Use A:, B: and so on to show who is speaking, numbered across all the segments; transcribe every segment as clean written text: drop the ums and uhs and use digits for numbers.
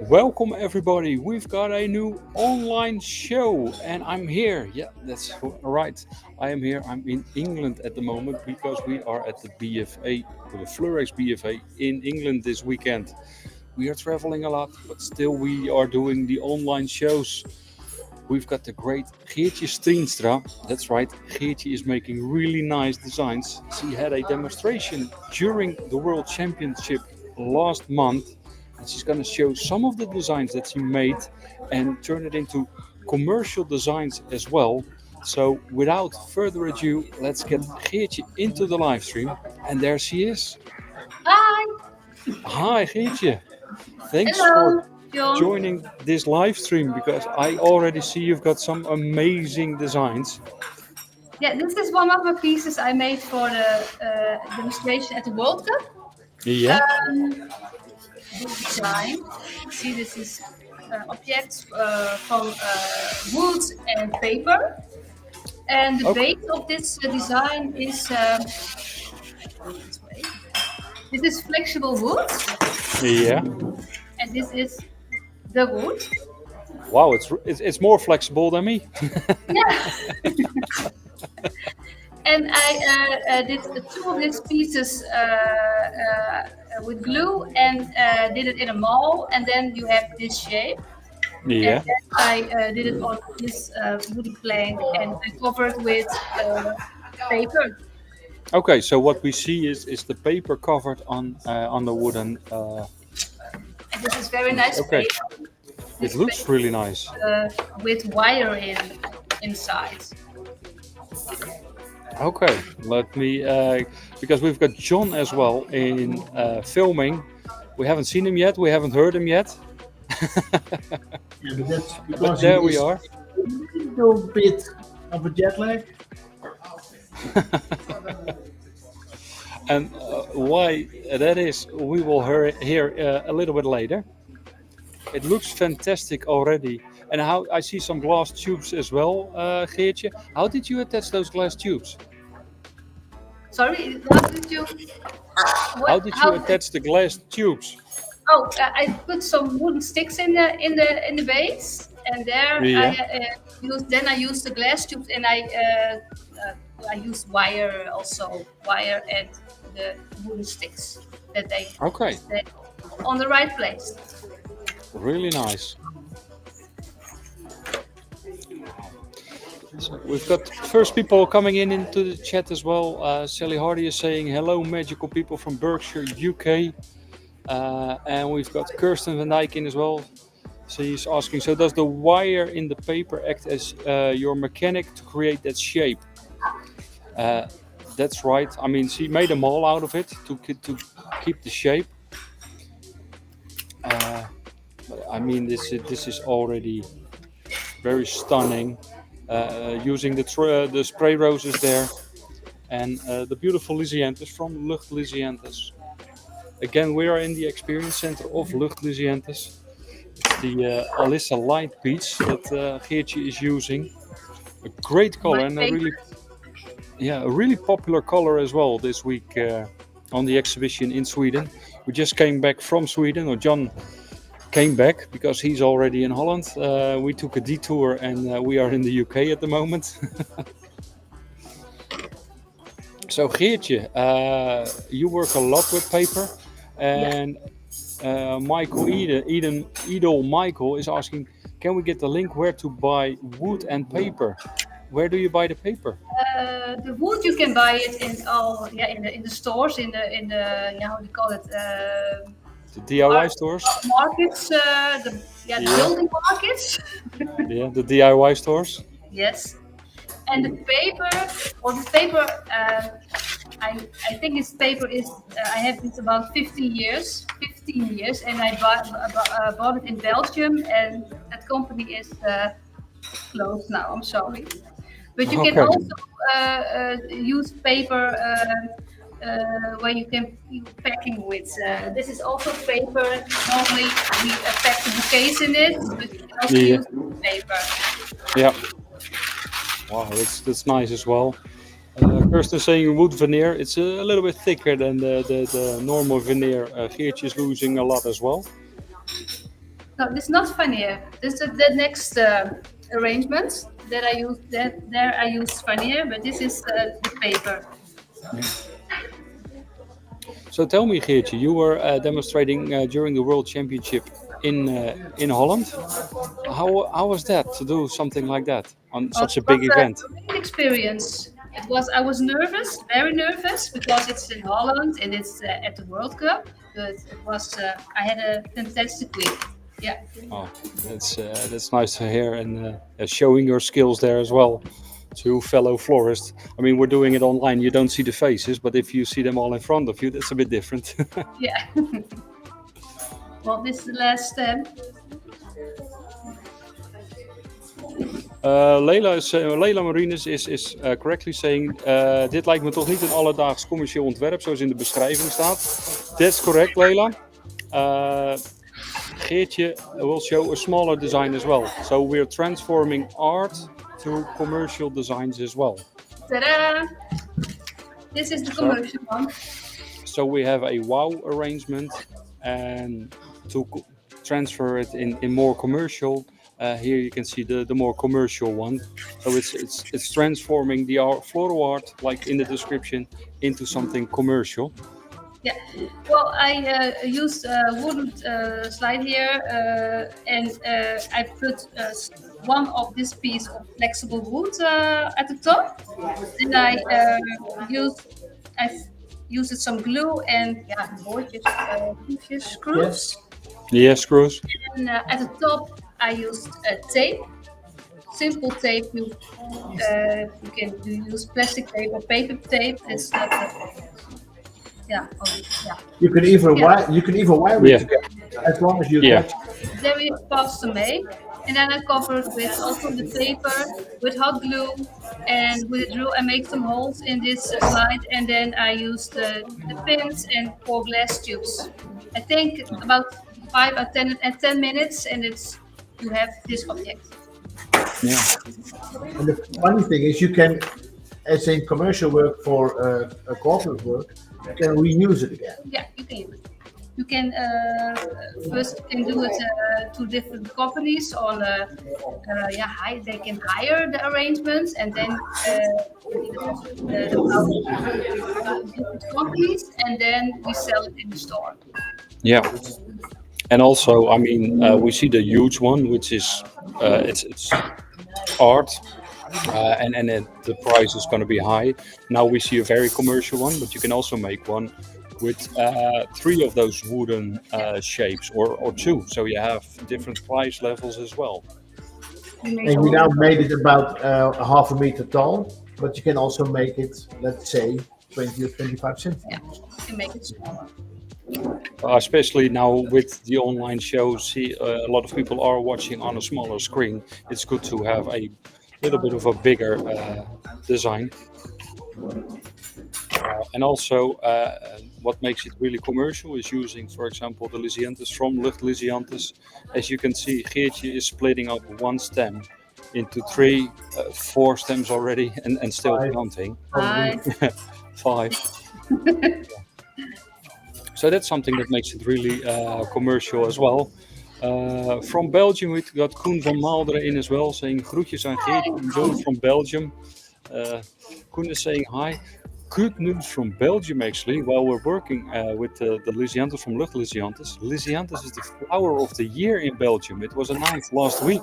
A: Welcome everybody. We've got a new online show and I'm here. Yeah, that's right. I am here. I'm in England at the moment because we are at the BFA, the Florex BFA in England this weekend. We are traveling a lot, but still we are doing the online shows. We've got the great Geertje Stienstra. That's right, Geertje is making really nice designs. She had a demonstration during the World Championship last month, and she's going to show some of the designs that she made and turn it into commercial designs as well. So, without further ado, let's get Geertje into the live stream. And there she is.
B: Hi.
A: Hi, Geertje. Thanks for
B: Hello, John.
A: joining this live stream because I already see you've got some amazing designs.
B: Yeah, this is one of the pieces I made for the demonstration at the World Cup.
A: Yeah.
B: Um, this design. See, this is objects from wood and paper. And the
A: Okay.
B: base of this design is this way. This is flexible wood,
A: Yeah.
B: and this is the wood.
A: Wow, it's more flexible than me.
B: Yeah. And I did two of these pieces with glue and did it in a mold, and then you have this shape. And
A: Yeah.
B: then I did it on this wooden plank and I covered with paper.
A: Okay, so what we see is the paper covered on the wooden.
B: And this is very nice
A: Okay,
B: paper.
A: it
B: This
A: looks
B: paper
A: really nice.
B: with wire inside.
A: Okay, let me because we've got John as well in filming. We haven't seen him yet. We haven't heard him yet.
C: Yeah, but that's
A: But
C: because he
A: there we
C: is
A: are.
C: a little bit of a jet lag.
A: And why that is, we will hear a little bit later. It looks fantastic already. And how I see some glass tubes as well, Geertje. How did you attach those glass tubes?
B: Sorry, how did you?
A: How
B: What?
A: did you
B: How?
A: attach the glass tubes?
B: Oh, I put some wooden sticks in the base, and there I
A: Yeah.
B: used. Then I used the glass tubes, and I used wire and the wooden sticks that they
A: Okay.
B: stay on the right place.
A: Really nice. So we've got first people coming in into the chat as well. Sally Hardy is saying hello, magical people from Berkshire, UK. And we've got Kirsten van Dijk in as well. She's asking, so does the wire in the paper act as your mechanic to create that shape? Uh, that's right. I mean, she made a mall out of it to keep the shape. Uh, I mean, this is already very stunning. Using the spray roses there and the beautiful Lysianthus from Lucht Lysianthus. Again, we are in the experience center of Lucht Lysianthus. It's the Alyssa Light Peach that Geertje is using. A great
B: My
A: color and
B: favorite.
A: a really popular color as well this week on the exhibition in Sweden. We just came back from Sweden, or John came back because he's already in Holland. We took a detour and we are in the UK at the moment. So Geertje, you work a lot with paper,
B: Yeah.
A: and Michael Edel Michael is asking, can we get the link where to buy wood and paper? Where do you buy the paper?
B: The wood you can buy it in the stores how do you call it
A: The DIY stores?
B: markets the
A: Yeah,
B: building markets.
A: yeah, the DIY stores.
B: Yes, and the paper I think this paper is I have it about 15 years, and I bought it in Belgium, and that company is closed now. I'm sorry, but you can
A: Okay.
B: also use paper where you can you packing with. This is also paper. Normally we pack the bouquets in it, but you can also
A: Yeah,
B: use paper.
A: yeah. Wow, that's nice as well. Kirsten saying wood veneer. It's a little bit thicker than the normal veneer. Geertje is losing a lot as well.
B: No, this is not Fanier. This is the next arrangement that I use. That there I use Fanier, but this is the paper.
A: So tell me, Geertje, you were demonstrating during the World Championship in Holland. How was that to do something like that on
B: Oh,
A: such a
B: it
A: big
B: was a
A: event?
B: great experience. It was. I was nervous, very nervous, because it's in Holland and it's at the World Cup. But it was. I had a fantastic week. Yeah.
A: Oh, that's nice to hear, and showing your skills there as well to fellow florists. I mean, we're doing it online. You don't see the faces, but if you see them all in front of you, that's a bit different.
B: Yeah. Well, this is the last step.
A: Leila Marines is correctly saying, dit lijkt me toch niet een alledaags commercieel ontwerp zoals in de beschrijving staat. That's correct, Leila. Geertje will show a smaller design as well. So we're transforming art to commercial designs as well.
B: Ta-da! This is the commercial one.
A: So we have a wow arrangement, and to transfer it in more commercial, here you can see the more commercial one. So it's transforming the floral art, like in the description, into something commercial.
B: Yeah. Well, I used a wooden slide here, and I put one of this piece of flexible wood at the top. Then I used some glue and screws.
A: Yes, screws.
B: And at the top, I used tape. Simple tape. You can use plastic tape or paper tape. It's not. Yeah.
C: You can even wire it together as long as you catch.
B: Very fast to make. And then I covered with also the paper with hot glue, and with a drill I make some holes in this slide, and then I use the pins and 4 glass tubes. I think about 5 or 10 minutes, and you have this object.
A: Yeah.
C: And the funny thing is, you can, as in commercial work for a corporate work, you can reuse it again.
B: Yeah, you can use it. You can first do it to different companies on they can hire the arrangements, and then different companies, and then we sell it in the store.
A: Yeah. And also, I mean, we see the huge one, which is it's art, and the price is going to be high. Now we see a very commercial one, but you can also make one with 3 of those wooden shapes, or 2, so you have different price levels as well.
C: And we now made it about a half a meter tall, but you can also make it, let's say, 20 or 25 centimeters.
B: Yeah, you can make it smaller.
A: Especially now with the online shows, a lot of people are watching on a smaller screen. It's good to have a little bit of a bigger design. And also, what makes it really commercial is using, for example, the Lysianthus from Lucht Lysianthus. As you can see, Geertje is splitting up one stem into 3, 4 stems already, and still counting. 5. So that's something that makes it really commercial as well. From Belgium, we got Koen van Malderen in as well, saying groetjes aan Geertje and John from Belgium. Koen is saying hi. Good news from Belgium, actually, while we're working with the Lysianthus from Lucht Lysianthus. Lysianthus is the flower of the year in Belgium. It was announced last week.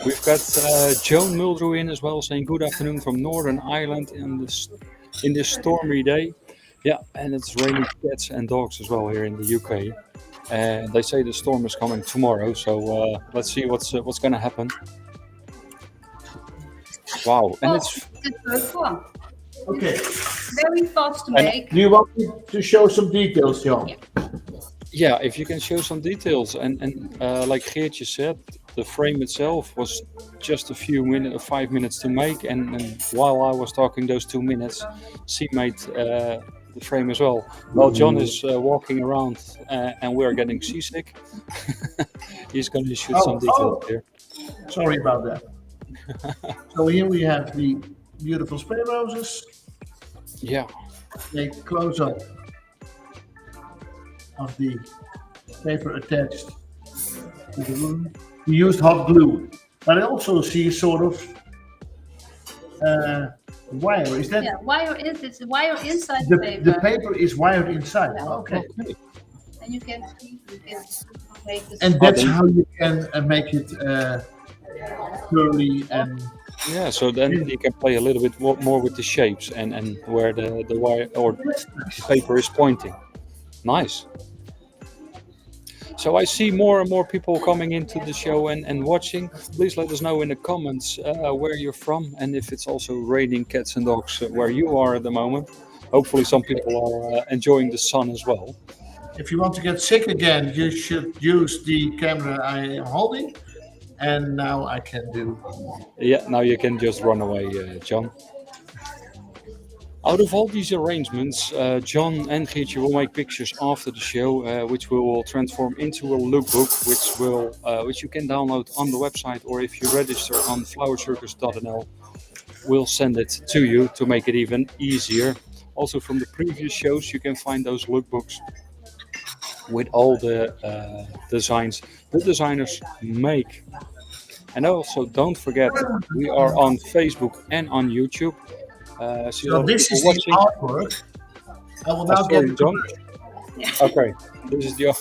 A: We've got Joan Muldrew in as well, saying good afternoon from Northern Ireland in this stormy day. Yeah, and it's raining cats and dogs as well here in the UK. And they say the storm is coming tomorrow, so let's see what's going to happen. Wow, and it's
B: the first one.
C: Okay.
B: Very fast to make.
C: Do you want me to show some details, John?
A: Yeah, if you can show some details, and like Geertje said, the frame itself was just a few minutes, 5 minutes to make, and while I was talking those 2 minutes, she made the frame as well. While John is walking around and we're getting seasick, he's going to shoot some details here.
C: Sorry about that. So here we have the beautiful spray roses.
A: Yeah.
C: They close up of the paper attached to the room. We used hot glue, but I also see sort of wire. Is that
B: Yeah, wire is it's wire inside
C: the
B: paper.
C: paper is wired inside?
B: Yeah.
C: Okay,
A: Okay.
B: And you can see make this.
C: and
A: Oh,
C: that's
A: then,
C: how you can make it curly and.
A: yeah, so then you can play a little bit more with the shapes and where the wire or the paper is pointing. Nice. So I see more and more people coming into the show and watching. Please let us know in the comments where you're from and if it's also raining cats and dogs where you are at the moment. Hopefully some people are enjoying the sun as well.
C: If you want to get sick again, you should use the camera I am holding. And now I can do.
A: Yeah, now you can just run away, John. Out of all these arrangements, John and Geertje will make pictures after the show, which we will transform into a lookbook, which you can download on the website, or if you register on flowercircus.nl, we'll send it to you to make it even easier. Also, from the previous shows, you can find those lookbooks with all the designs the designers make. And also, don't forget, we are on Facebook and on YouTube.
C: So this is the artwork. I will now get it.
A: John. Okay, this is the.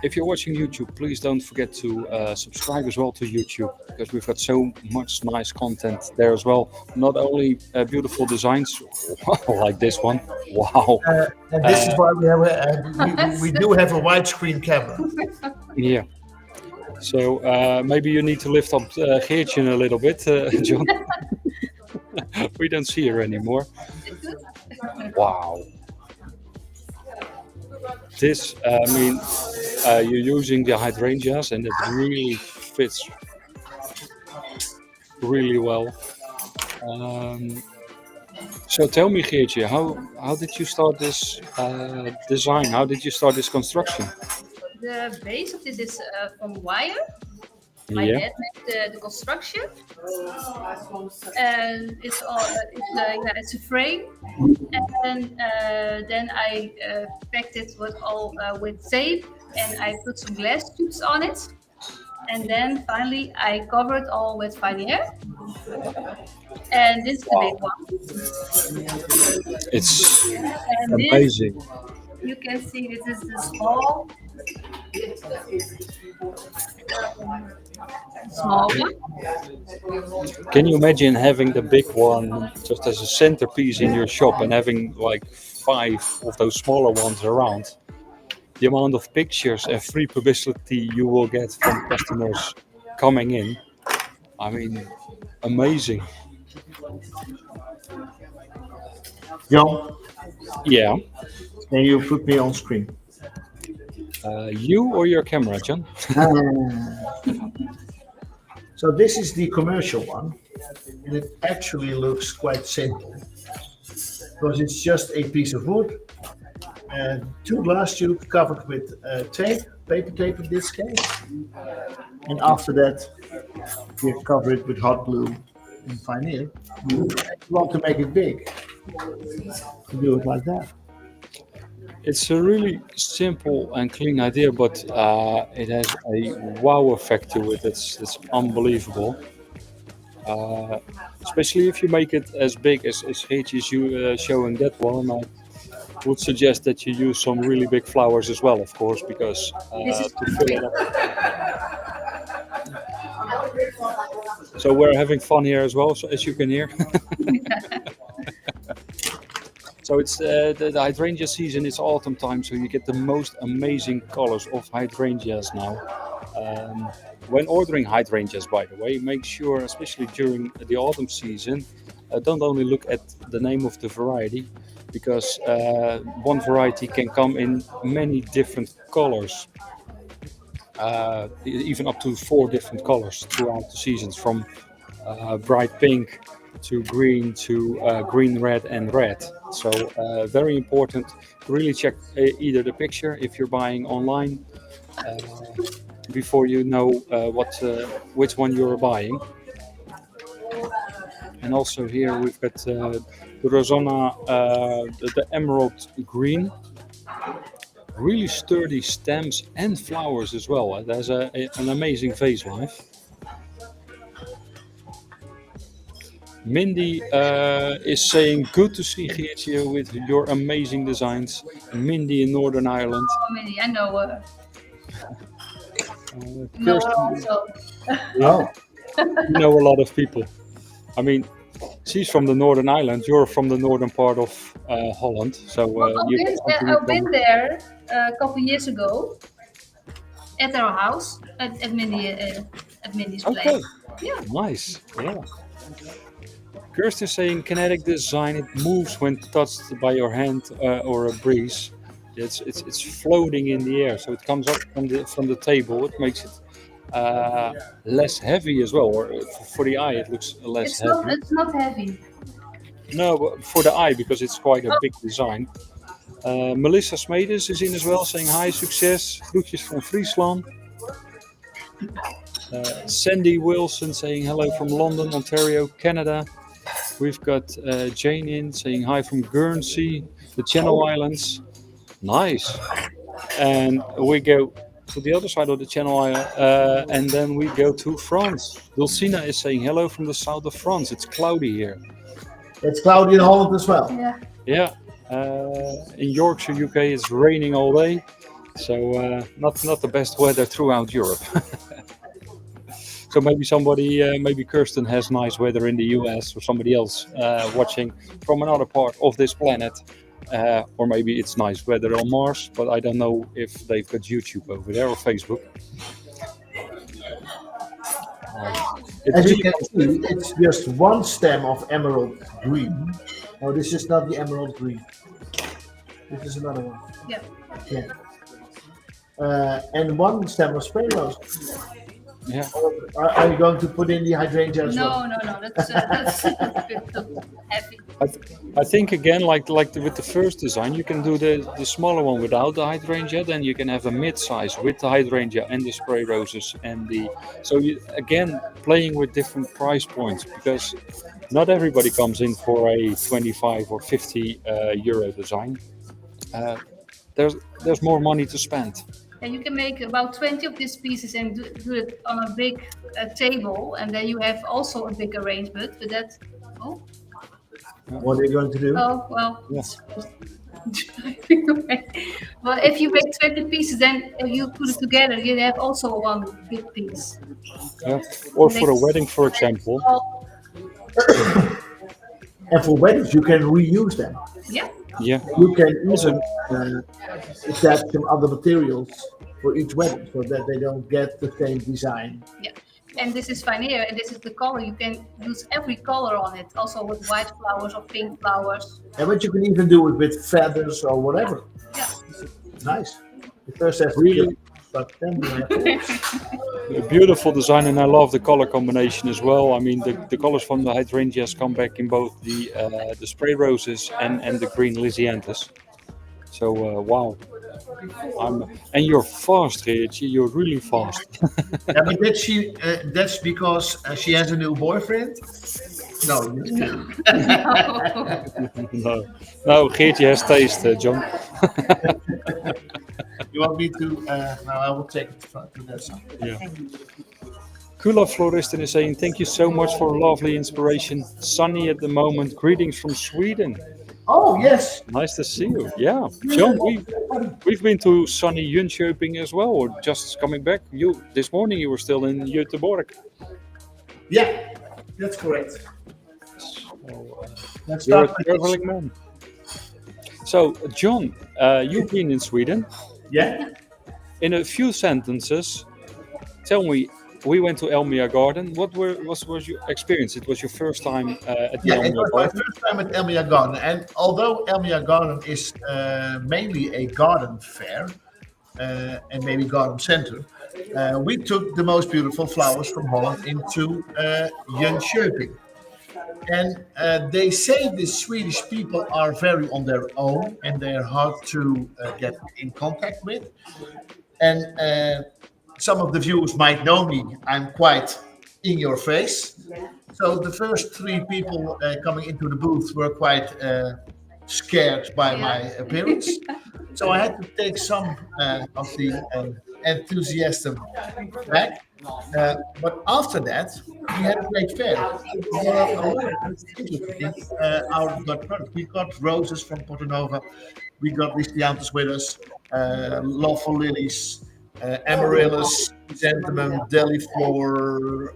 A: If you're watching YouTube, please don't forget to subscribe as well to YouTube, because we've got so much nice content there as well. Not only beautiful designs like this one. Wow.
C: And this is why we have we do have a widescreen camera.
A: Yeah. So maybe you need to lift up Geertje a little bit, John. We don't see her anymore. Wow. This, you're using the hydrangeas and it really fits really well. So tell me, Geertje, how did you start this design? How did you start this construction?
B: The base of this is from wire. My dad made the construction, and it's all it's a frame, and then I packed it with tape, and I put some glass tubes on it, and then finally I covered all with veneer. And this is the big one.
A: It's
B: and
A: amazing.
B: You can see this is the small one.
A: Can you imagine having the big one just as a centerpiece in your shop and having like 5 of those smaller ones around? The amount of pictures and free publicity you will get from customers coming in. I mean, amazing.
C: Jan?
A: Yeah.
C: Can you put me on screen?
A: You or your camera, John?
C: So this is the commercial one, and it actually looks quite simple because it's just a piece of wood and 2 glass tubes covered with tape, paper tape in this case, and after that you cover it with hot glue and veneer. If you want to make it big, you do it like that.
A: It's a really simple and clean idea, but it has a wow effect to it. It's unbelievable. Especially if you make it as big as Geertje is showing that one. I would suggest that you use some really big flowers as well, of course, because to fill it up. So we're having fun here as well, so as you can hear. So it's the hydrangea season. It's autumn time, so you get the most amazing colors of hydrangeas now. When ordering hydrangeas, by the way, make sure, especially during the autumn season, don't only look at the name of the variety, because one variety can come in many different colors, even up to 4 different colors throughout the seasons, from bright pink to green to green, red and red. So very important to really check either the picture if you're buying online before you know which one you're buying. And also here we've got the Rosanna, the emerald green, really sturdy stems and flowers as well. There's an amazing vase life. Mindy is saying, "Good to see Geertje with your amazing designs." Mindy in Northern Ireland.
B: Oh, Minnie, I know her. No, her
A: Kirsten,
B: also.
C: Oh,
A: you know a lot of people. I mean, she's from the Northern Ireland. You're from the northern part of Holland, so
B: Well,
A: you've got something in
B: I've been
A: common.
B: there a couple years ago at our house at Minnie's
A: Okay,
B: place. Yeah.
A: nice. Yeah. Kirsten is saying kinetic design. It moves when touched by your hand or a breeze. It's floating in the air, so it comes up from the table. It makes it less heavy as well, or for the eye, it looks less heavy.
B: It's not heavy.
A: No, but for the eye because it's quite a big design. Melissa Smedes is in as well, saying hi, succes, groetjes van Friesland. Sandy Wilson saying hello from London, Ontario, Canada. We've got Jane in saying hi from Guernsey, the Channel Islands. Nice. And we go to the other side of the Channel Island, and then we go to France. Dulcina is saying hello from the south of France. It's cloudy here.
C: it's cloudy in Holland as well.
B: Yeah.
A: Yeah. In Yorkshire, UK, it's raining all day, so not the best weather throughout Europe. So maybe maybe Kirsten has nice weather in the US, or somebody else watching from another part of this planet, or maybe it's nice weather on Mars. But I don't know if they've got YouTube over there or Facebook. It
C: As you
A: really
C: can
A: comes-
C: see, it's just one stem of emerald green. Oh, this is not the emerald green. This is another one.
B: Yeah.
C: Yeah. And one stem of spray rose.
A: yeah.
C: Are you going to put in the hydrangea as well?
B: No. That's a bit too heavy.
A: I think again, with the first design, you can do the smaller one without the hydrangea. Then you can have a mid-size with the hydrangea and the spray roses so you again playing with different price points, because not everybody comes in for a 25 or 50 euro design. There's more money to spend.
B: And you can make about 20 of these pieces and do it on a big table, and then you have also a big arrangement. But that, oh,
C: What are you going to do?
B: oh well.
A: Yeah.
B: Well, if you make 20 pieces, then if you put it together, you have also one big piece.
A: Yeah. Or for a wedding, for example.
C: And for weddings, you can reuse them.
B: Yeah.
A: Yeah.
C: You can even attach some other materials for each wedding so that they don't get the same design.
B: Yeah. And this is finer, and this is the color. You can use every color on it, also with white flowers or pink flowers.
C: And but you can even do it with feathers or whatever.
B: Yeah.
C: Nice. The first has to
A: Really?
C: kill, but then we have
A: A beautiful design, and I love the color combination as well. I mean, the colors from the hydrangeas come back in both the spray roses and the green lisianthus. So wow, and you're fast, Geertje. You're really fast.
C: Yeah, but that's because she has a new boyfriend? No.
A: no, Geertje has taste, John.
C: You want me to? No, I will take it to that side.
A: Yeah. Kula Florist is saying, thank you so much for lovely inspiration. Sunny at the moment. Greetings from Sweden.
C: Oh, yes.
A: Nice to see you. Yeah. John, we've been to sunny Jönköping as well, or just coming back. This morning you were still in Göteborg.
C: Yeah, that's correct. Let's
A: You're
C: start
A: a
C: with
A: traveling man. So, John, you've been in Sweden.
C: Yeah.
A: In a few sentences, tell me, we went to Elmia Garden. What was your experience? It was your first time at the
C: Yeah, it
A: Elmia
C: was my
A: Garden.
C: first time at Elmia Garden. And although Elmia Garden is mainly a garden fair and maybe garden center, we took the most beautiful flowers from Holland into Jönköping. And they say the Swedish people are very on their own and they're hard to get in contact with. And some of the viewers might know me. I'm quite in your face. So the first three people coming into the booth were quite scared by my appearance. So I had to take some of the enthusiasm back. But after that, we had a great fair. There are a lot of interesting outdoor products. We got roses from Porto Nova. We got Listianthus with us, lawful lilies, amaryllis, chrysanthemum, dahlia,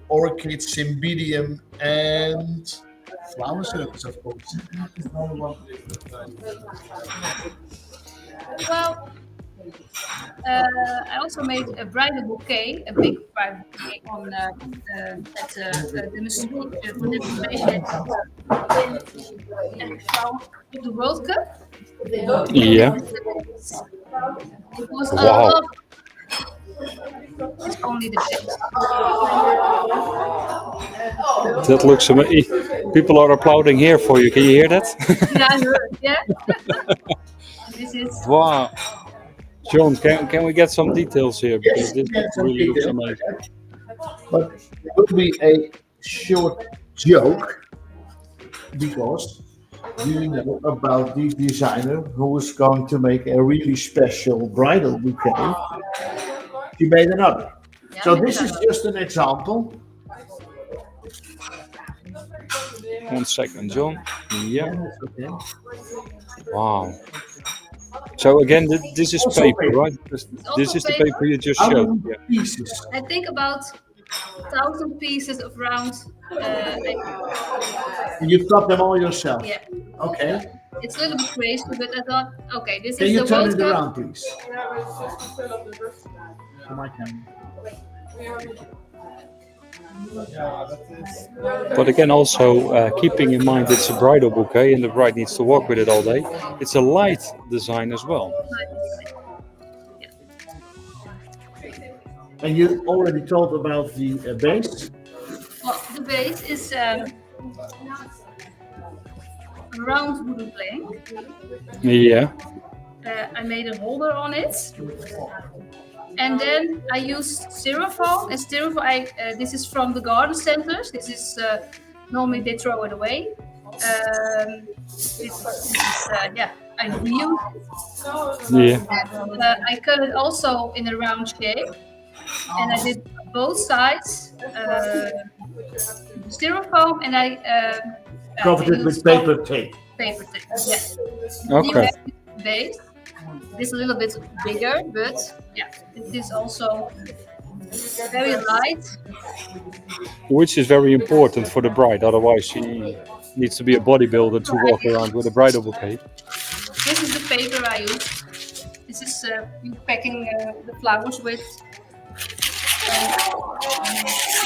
C: orchids, cymbidium, and flower circus, of course.
B: Well, I also made a bridal bouquet, a big bridal bouquet on at the demonstration for demonstration at the World Cup.
A: Yeah.
B: It was a
A: Wow.
B: lot. It's only the base.
A: That looks amazing. People are applauding here for you. Can you hear that?
B: Yeah, I heard. Yeah. This is
A: Wow. John, can we get some details here? Because
C: Yes,
A: this
C: we had some
A: really looks
C: details,
A: amazing.
C: but it will be a short joke because you know about the designer who is going to make a really special bridal bouquet. She made another.
B: yeah,
C: So
B: maybe
C: this is
B: that.
C: just an example.
A: 1 second, John. Yeah.
C: That's okay.
A: Wow. So again, this is
C: Also
A: paper,
C: paper.
A: right? This is the paper you just
C: How
A: showed.
C: many
A: Yeah.
C: pieces?
B: I think about 1,000 pieces of round.
C: You cut them all yourself.
B: Yeah,
C: Okay.
B: it's a little bit crazy, but I thought, okay, this
C: Can
B: is
C: you
B: the
C: turn
B: World
C: it
B: Cup.
C: around, please? To my camera.
A: But again, also keeping in mind it's a bridal bouquet and the bride needs to walk with it all day. It's a light design as well.
C: And you already told about the base.
B: Well, the base is a round wooden plank.
A: Yeah.
B: I made a holder on it. And then I used styrofoam. And styrofoam, this is from the garden centers. This is normally they throw it away. This is yeah, I reuse it.
A: Yeah.
B: And, I cut it also in a round shape, and I did both sides styrofoam, and I
C: Covered it with
B: used
C: paper tape.
B: paper tape. Yeah.
A: Okay.
B: You have the base. This is a little bit bigger, but yeah, it is also very light.
A: Which is very important for the bride. Otherwise, she needs to be a bodybuilder to walk around with a bridal bouquet.
B: This is the paper I use. This is you packing the flowers with.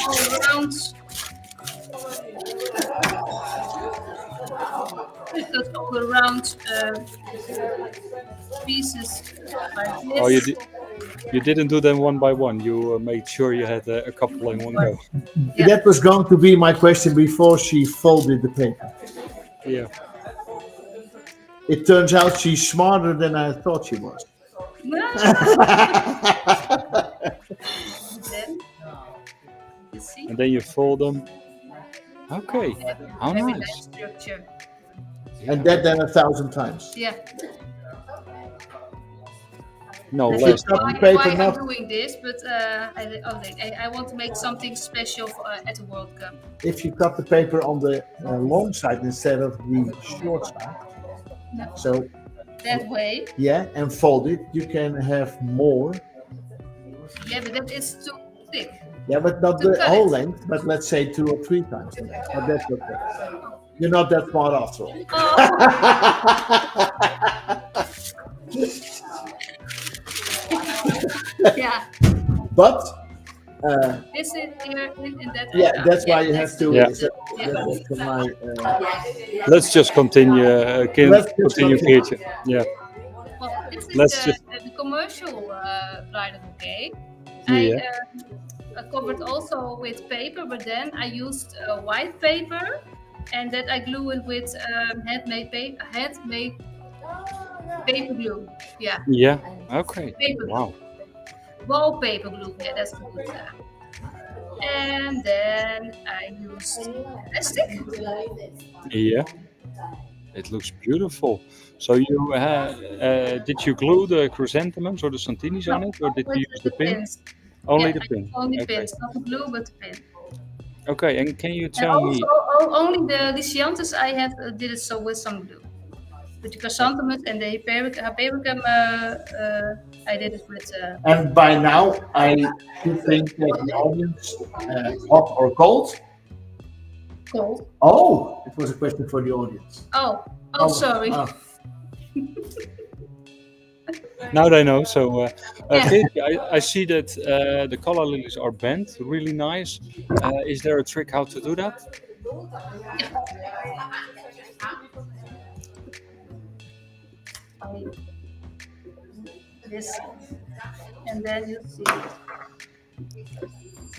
B: All around. Just all around pieces like this.
A: Oh, you didn't do them one by one. You made sure you had a couple in one go.
B: Yeah.
C: That was going to be my question before she folded the paper.
A: Yeah.
C: It turns out she's smarter than I thought she was.
B: Then, you see,
A: And then you fold them. Okay. How
B: very
A: nice.
B: nice structure.
C: And that then 1,000 times.
B: Yeah.
A: No
C: If you
A: less.
C: cut
B: Why,
C: the paper
B: why I'm
C: not,
B: doing this, but I want to make something special for, at the World Cup.
C: if you cut the paper on the long side instead of the short side,
B: No.
C: so
B: That way.
C: yeah, and fold it, you can have more.
B: Yeah, but that is too thick.
C: Yeah, but not
B: To
C: the
B: cut
C: whole
B: it.
C: length, but let's say 2 or 3 times. But that's okay. You're not that smart after all.
B: Oh. Yeah.
C: But
B: This is here and that.
C: yeah, that's why you have to.
A: Yeah.
C: That's my,
A: Let's just continue.
C: Let's just
A: Continue,
C: continue.
A: Geertje. Yeah.
B: Well, this is
A: Let's just-
B: the commercial bridal bouquet.
A: Yeah.
B: I covered also with paper, but then I used white paper, and that I glue it with handmade paper glue. Yeah,
A: Yeah. Okay.
B: paper glue.
A: Wow.
B: Wallpaper glue. Yeah, that's good. And then I used plastic.
A: Yeah. It looks beautiful. So you did you glue the chrysanthemums or the santinis on
B: No,
A: it, or did you
B: with
A: use the
B: the
A: pin?
B: pins.
A: Only
B: Yeah,
A: the
B: I
A: pin.
B: only
A: Okay.
B: pins, not the glue, but the pin.
A: Okay. And can you
B: And
A: tell
B: also,
A: me?
B: only the Lysianthus I have did it so with some glue. With the chrysanthemums and the hypericum, I did it with
C: And by now, I should think that the audience, hot or cold?
B: gold.
C: Oh, it was a question for the audience.
B: Oh,
C: Oh,
B: sorry.
A: Now they know. So,
B: Yeah.
A: Geertje, I see that the color lilies are bent, really nice. Is there a trick how to do that?
B: This, and then you see.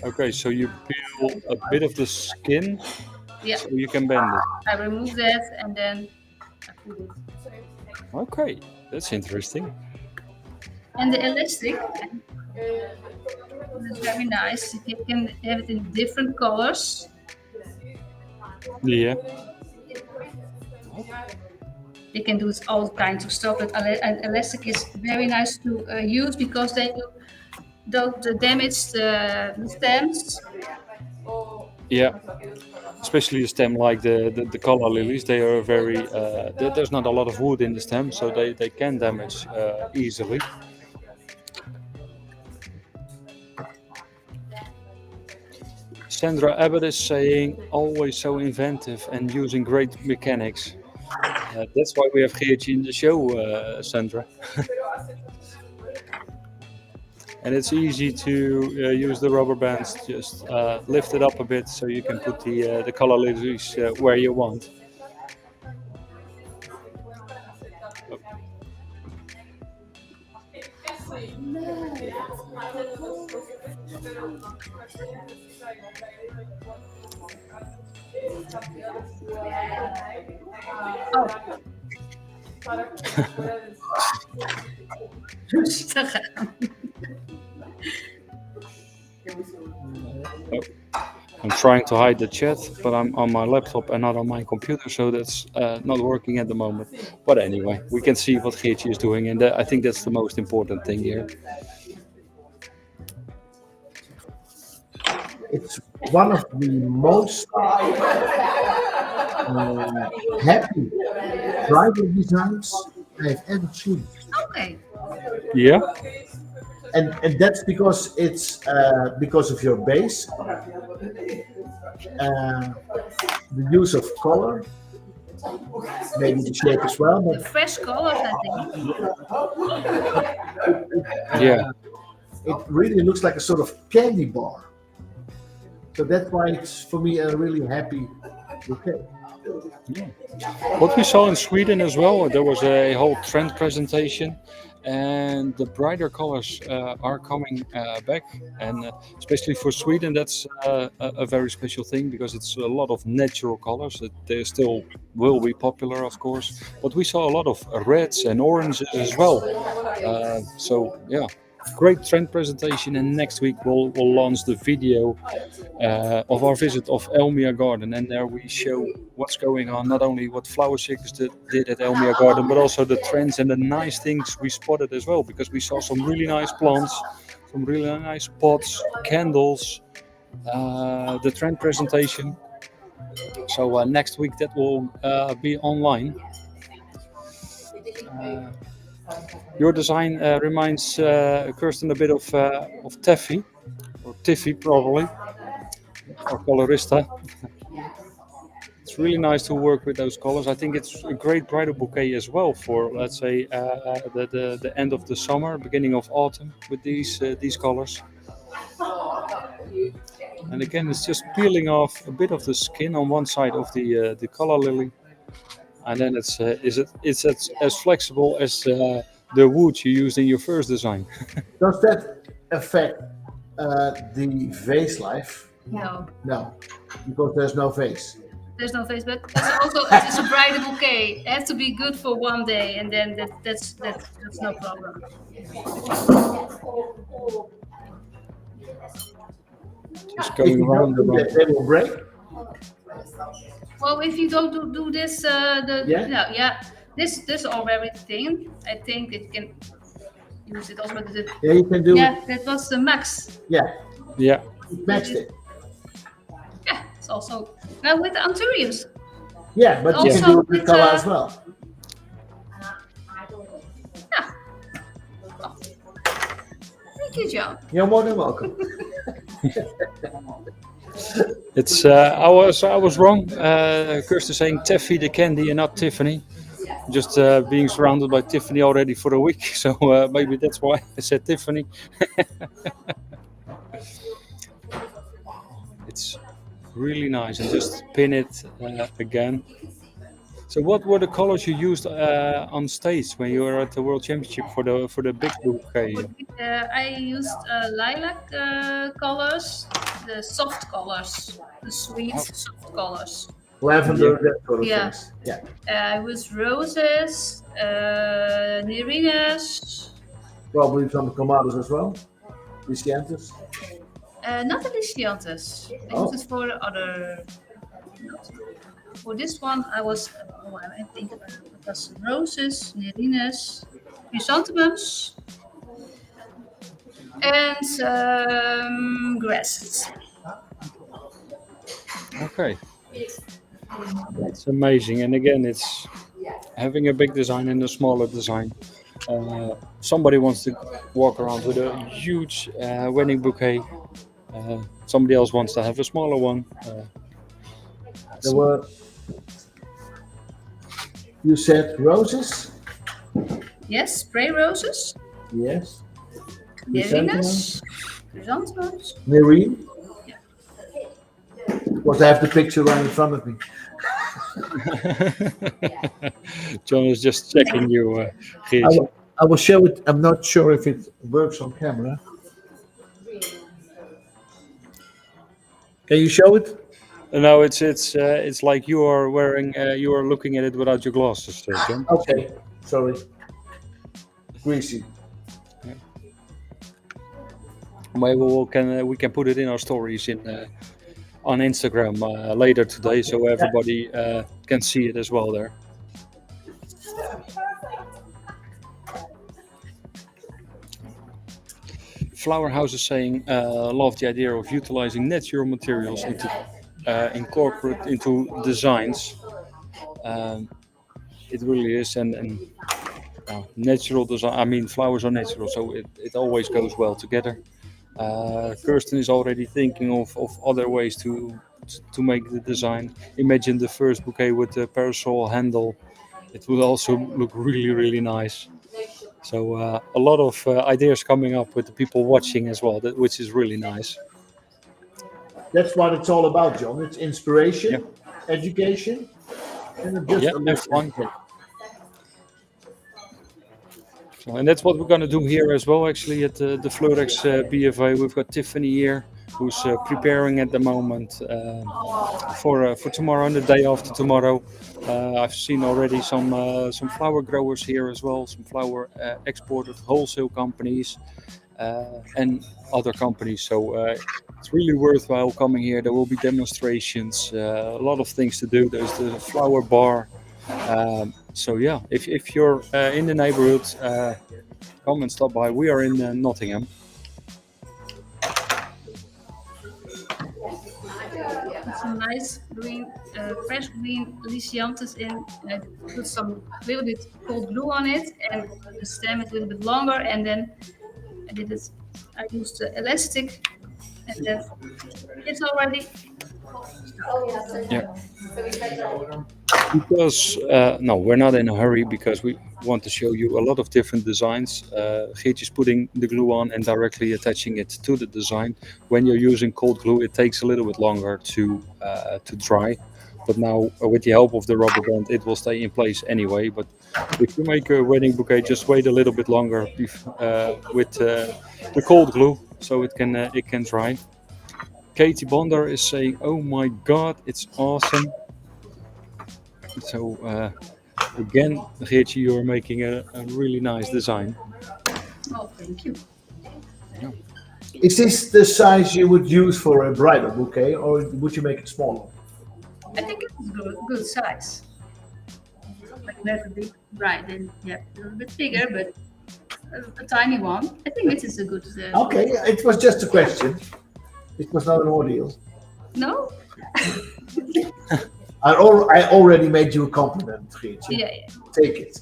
A: Okay, so you peel a bit of the skin
B: Yeah,
A: so you can bend it.
B: I remove that and then I put it.
A: Okay, that's interesting.
B: And the elastic is very nice. You can have it in different colors.
A: Yeah.
B: You can do all kinds of stuff, but elastic is very nice to use because then you don't damage the stems.
A: Yeah. Especially a stem like the color lilies, they are very. There's not a lot of wood in the stem, so they can damage easily. Sandra Abbott is saying, always so inventive and using great mechanics. That's why we have Geertje in the show, Sandra. And it's easy to use the rubber bands, just lift it up a bit so you can put the color lilies where you want. I'm trying to hide the chat, but I'm on my laptop and not on my computer, so that's not working at the moment. But anyway, we can see what Geertje is doing, and I think that's the most important thing here.
C: It's one of the most happy bridal designs I've ever seen.
B: Okay.
A: Yeah.
C: And that's because it's because of your base, the use of color, maybe the shape as well,
B: The
C: but
B: fresh colors, I think.
A: Yeah.
C: it really looks like a sort of candy bar. So that's why it's for me a really happy bouquet.
A: What we saw in Sweden as well, there was a whole trend presentation, and the brighter colors are coming back. And especially for Sweden, that's a very special thing because it's a lot of natural colors that they still will be popular, of course. But we saw a lot of reds and oranges as well. So yeah. Great trend presentation, and next week we'll launch the video of our visit of Elmia Garden, and there we show what's going on, not only what Flower Circus did at Elmia Garden, but also the trends and the nice things we spotted as well, because we saw some really nice plants, some really nice pots, candles, the trend presentation. So next week that will be online. Your design reminds Kirsten a bit of Taffy, or Tiffy probably, or Colorista. It's really nice to work with those colors. I think it's a great bridal bouquet as well for, let's say, the end of the summer, beginning of autumn with these colors. And again, it's just peeling off a bit of the skin on one side of the color lily, and then it's as flexible as the wood you used in your first design.
C: Does that affect the vase life?
B: No.
C: No, because there's no vase.
B: There's no face, but it's a bridal bouquet. It has to be good for one day, and then that's no problem.
A: Just
C: If
A: going
C: you
A: around
C: don't do that, they will break.
B: Well, if you don't do this,
C: Yeah?
B: yeah, this already thing. I think it can use it also. But
C: Yeah, you can do.
B: yeah, that was the max.
C: Yeah,
A: Yeah.
C: you matched it.
B: Yeah, it's also now with the anthuriums.
C: Yeah, but you can
B: Also
C: do it with
B: with,
C: color as well.
B: yeah. Oh. Thank you, John.
C: You're more than welcome.
A: It's I was wrong. Kirsten saying Tiffy the candy and not Tiffany. Just being surrounded by Tiffany already for a week, so maybe that's why I said Tiffany. It's really nice, and just pin it again. So, what were the colors you used on stage when you were at the World Championship for the big bouquet?
B: I used lilac colors, the soft colors, the sweet
A: Oh,
B: soft colors.
C: Lavender,
A: yeah.
C: that sort of
B: Yeah.
C: things. Yeah.
B: I was roses, nerinas,
C: Probably some tomatoes as well. Lucianthus.
B: not the Lycianthus. I
C: Oh.
B: used it for other. For this one, I was. Oh, I think it was roses, nerinas, chrysanthemums, and grasses.
A: Okay, it's amazing. And again, it's having a big design and a smaller design. Somebody wants to walk around with a huge wedding bouquet. Somebody else wants to have a smaller one.
C: There were. You said roses?
B: Yes, spray roses,
C: Yes.
B: nerinas, chrysanthemums.
C: Nerine? Because I have the picture right in front of me.
A: John is just checking you, Geertje.
C: I will show it. I'm not sure if it works on camera. Can you show it?
A: No, it's like you are wearing you are looking at it without your glasses, John.
C: Okay. Sorry. Greasy.
A: Maybe we can put it in our stories on Instagram later today, so everybody can see it as well there. Flower House is saying, love the idea of utilizing natural materials into incorporate into designs. Um, it really is, and natural design. I mean, flowers are natural, so it always goes well together. Kirsten is already thinking of other ways to make the design. Imagine the first bouquet with the parasol handle. It would also look really, really nice. So a lot of ideas coming up with the people watching as well, which is really nice.
C: That's what it's all about, John. It's inspiration,
A: Yeah.
C: education, and just
A: Yeah,
C: a
A: and
C: little
A: fun. So, and that's what we're going to do here as well, actually, at the Florex BFA. We've got Tiffany here, who's preparing at the moment for tomorrow and the day after tomorrow. I've seen already some flower growers here as well, some flower exported wholesale companies and other companies. So it's really worthwhile coming here. There will be demonstrations, a lot of things to do. There's the flower bar. So yeah, if you're in the neighborhood, come and stop by. We are in Nottingham.
B: Some nice green, fresh green Lycianthus in. I put some little bit cold glue on it and the stem is a little bit longer. And then I did it. I used the elastic, and then it's already.
A: Yeah. Because no, we're not in a hurry because we want to show you a lot of different designs. Geertje is putting the glue on and directly attaching it to the design. When you're using cold glue, it takes a little bit longer to dry. But now, with the help of the rubber band, it will stay in place anyway. But if you make a wedding bouquet, just wait a little bit longer with the cold glue, so it can dry. Katie Bonder is saying, "Oh my God, it's awesome!" So again, Geertje, you are making a really nice design.
B: Oh, thank you.
A: Yeah.
C: Is this the size you would use for a bridal bouquet, or would you make it smaller?
B: I think it's good size. Like you have a big bride, then you have a little bit bigger, but a tiny one. I think this is a good.
C: Okay, it was just a question. It was not an ordeal.
B: No?
C: I already made you a compliment, Geertje.
B: Yeah.
C: Take it.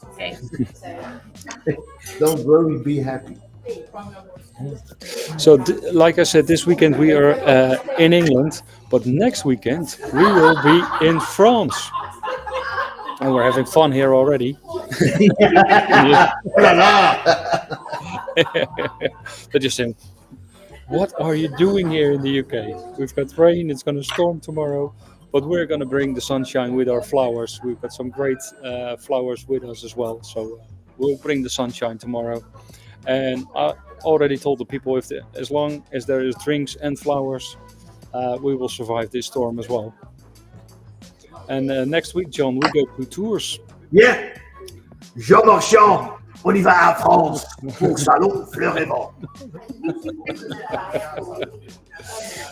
B: Okay.
C: Don't worry, be happy.
A: So, like I said, this weekend we are in England, but next weekend we will be in France. And we're having fun here already. They're just saying, what are you doing here in the UK? We've got rain, it's going to storm tomorrow, but we're going to bring the sunshine with our flowers. We've got some great flowers with us as well. So we'll bring the sunshine tomorrow. And I already told the people, as long as there is drinks and flowers, we will survive this storm as well. And next week, John, we go to tours.
C: Yeah. Jean Marchand, on y va à France pour Salon Floral.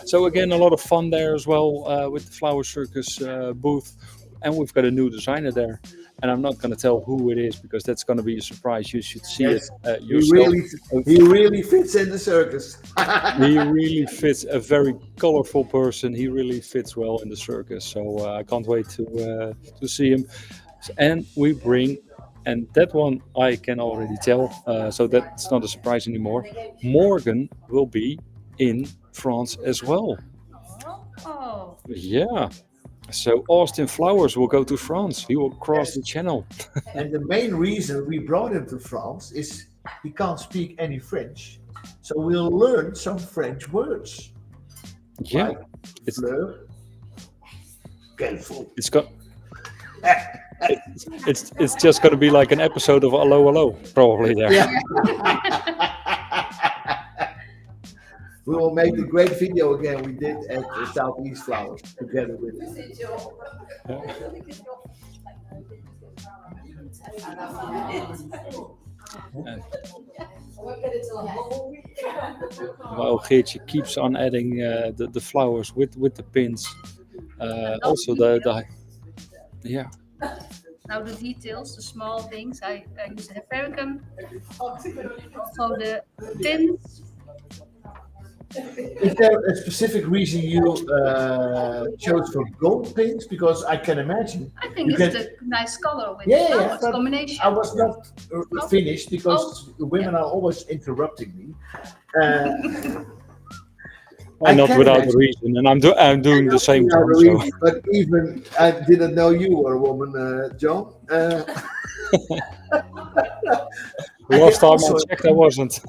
A: So again, a lot of fun there as well with the Flower Circus booth. And we've got a new designer there. And I'm not going to tell who it is because that's going to be a surprise. You should see it yourself.
C: He really fits in the circus.
A: He really fits, a very colorful person. He really fits well in the circus. So I can't wait to see him. And we bring, and that one I can already tell, so that's not a surprise anymore. Morgan will be in France as well.
B: Oh.
A: Yeah. So Austin Flowers will go to France. He will cross the channel.
C: And the main reason we brought him to France is he can't speak any French. So we'll learn some French words.
A: Yeah.
C: Like fleur, careful.
A: It's got. It's just going to be like an episode of Allo Allo, probably there.
C: Yeah. We will make the great video again we did at the Southeast Flowers together with him.
A: Well, Geertje keeps on adding the flowers with the pins. Also the yeah.
B: Now the details, the small things. I use a hypericum. Also the pins.
C: Is there a specific reason you chose for gold pins? Because I can imagine.
B: I think it's a nice color with
C: yeah,
B: combination.
C: I was not finished because women are always interrupting me.
A: Not without a reason, and I'm doing the same time.
C: Reason, but even I didn't know you were a woman, John.
A: Last time I checked, I wasn't.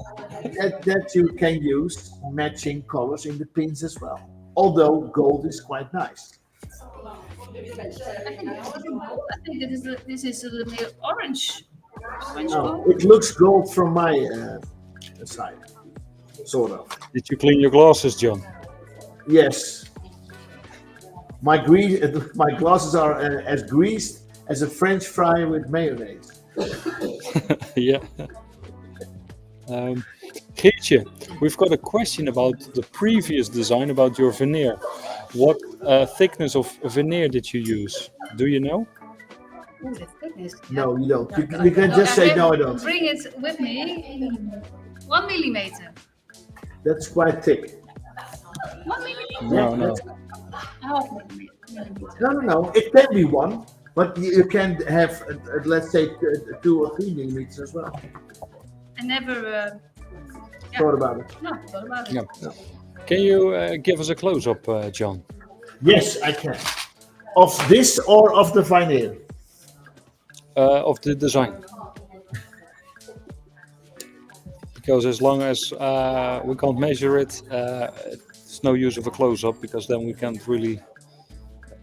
C: That you can use matching colors in the pins as well. Although gold is quite nice.
B: I think this is a little bit orange.
C: No, it looks gold from my side, sort of.
A: Did you clean your glasses, John?
C: Yes. My glasses are as greased as a French fry with mayonnaise.
A: Yeah. Geertje, we've got a question about the previous design, about your veneer. What thickness of veneer did you use? Do you know?
B: Ooh, the thickness.
C: No, you don't. You can just say no, I don't.
B: Bring it with me. 1 millimeter.
C: That's quite thick.
B: 1 millimeter?
A: No.
B: Half millimeter.
C: No. It can be 1, but you can have, let's say, 2 or 3 millimeters as well.
B: I never
C: thought about it.
B: No, thought about it.
A: No. Can you give us a close-up, John?
C: Yes, I can. Of this or of the veneer?
A: Of the design. Because as long as we can't measure it, it's no use of a close-up because then we can't really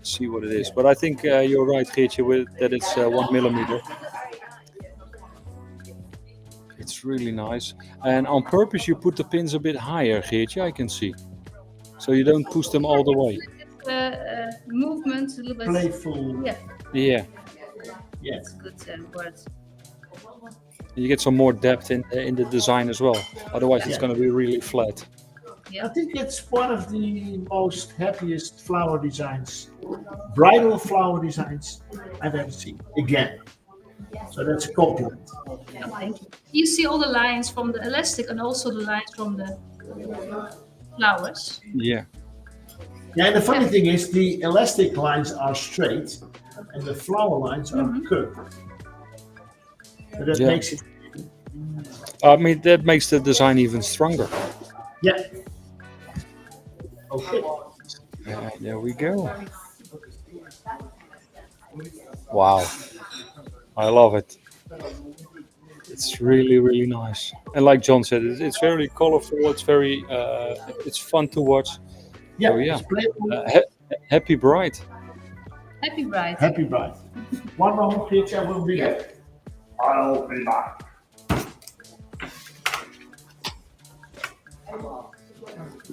A: see what it is. But I think you're right, Geertje, that it's 1 millimeter. It's really nice. And on purpose, you put the pins a bit higher, Geertje, I can see. So you don't push them all the way.
B: Movement, a little bit.
C: Playful.
A: Yeah.
B: That's good word.
A: You get some more depth in the design as well. Otherwise, it's going to be really flat.
C: I think it's one of the most happiest flower designs, bridal flower designs I've ever seen. Again, so that's a compliment.
B: Yeah, thank you. You see all the lines from the elastic and also the lines from the flowers.
A: Yeah.
C: Yeah, and the funny thing is, the elastic lines are straight, and the flower lines are curved. So that
A: Yeah.
C: makes it.
A: I mean, that makes the design even stronger.
C: Yeah. Okay.
A: There we go. Wow. I love it. It's really, really nice. And like John said, it's very colorful. It's very, it's fun to watch.
C: Yeah.
A: So yeah,
C: It's playful.
A: happy bride.
B: Happy bride.
C: Happy bride. One moment, please. I will be back. I'll be back.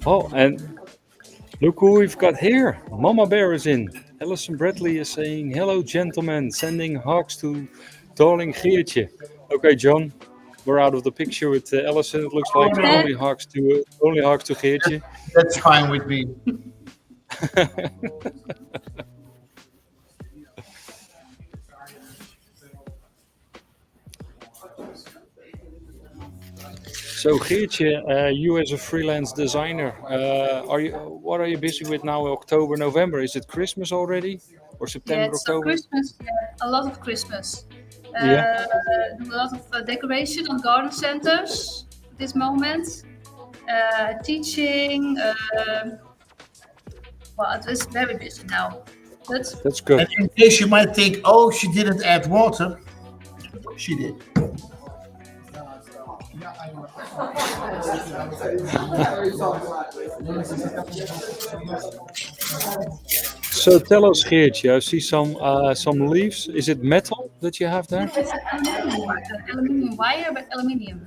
A: Oh, and look who we've got here. Mama Bear is in. Alison Bradley is saying, hello, gentlemen, sending hugs to darling Geertje. Okay, John, we're out of the picture with Alison. It looks like only hugs to Geertje.
C: That's fine with me.
A: So Geertje, you as a freelance designer, what are you busy with now in October, November? Is it Christmas already? Or September,
B: Yeah, it's
A: October?
B: Christmas. Yeah, a lot of Christmas.
A: Yeah.
B: Do a lot of decoration on garden centers at this moment. Teaching. Well, it is very busy now. But
A: That's good.
C: And in case you might think, oh, she didn't add water, she did.
A: So tell us, Geertje, I see some leaves. Is it metal that you have there?
B: it's aluminium wire, but aluminium.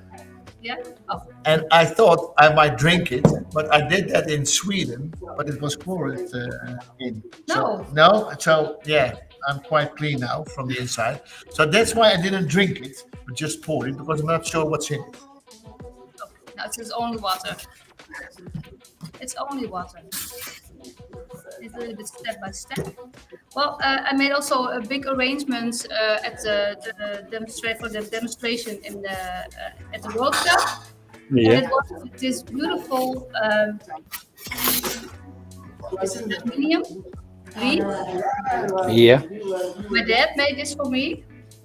B: Yeah. Oh.
C: And I thought I might drink it, but I did that in Sweden, but it was chloride in. So, no. So yeah, I'm quite clean now from the inside. So that's why I didn't drink it, but just poured it because I'm not sure what's in it.
B: No, it's only water. It's only water. It's a little bit step by step. Well, I made also a big arrangement at the demonstration in the at the World Cup.
A: Yeah.
B: And it was this beautiful. Is it aluminium leaf?
A: Yeah.
B: My dad made this for me.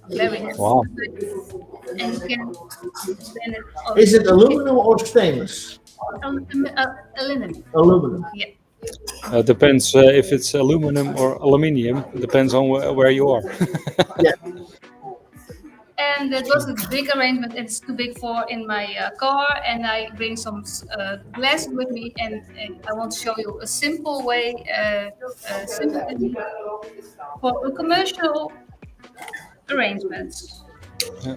B: Very nice.
A: Wow.
B: And you can.
C: Is it aluminum or stainless?
B: Aluminum.
C: Aluminum.
B: Yeah.
A: Depends if it's aluminum or aluminium. It depends on where you are.
C: Yeah.
B: And it was a big arrangement. It's too big for in my car, and I bring some glass with me. And I want to show you a simple way, simple for a commercial arrangements.
A: Yeah.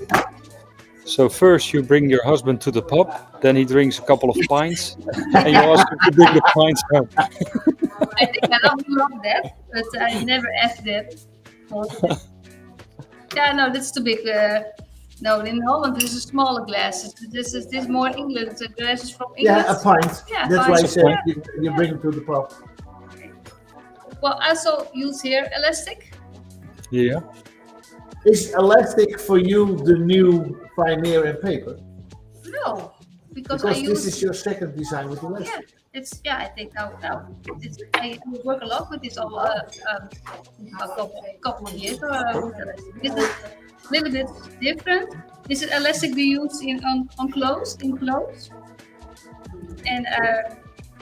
A: So first you bring your husband to the pub, then he drinks a couple of pints, and you ask him to bring the pints home.
B: I think I don't love that, but I never asked that. Yeah, no, that's too big. No, in Holland this is a smaller glass. This is more England. The glass is from England.
C: Yeah, a pint.
B: Yeah,
C: That's why I
B: pint.
C: said
B: Yeah.
C: you bring it to the pub.
B: Well, I also use here elastic.
A: Yeah.
C: Is elastic for you the new pioneer in paper?
B: No, because
C: Because
B: I
C: this
B: use.
C: is your second design with elastic.
B: Yeah, I think now I work a lot with this all a couple of years. This is a little bit different. This is elastic we use on clothes, and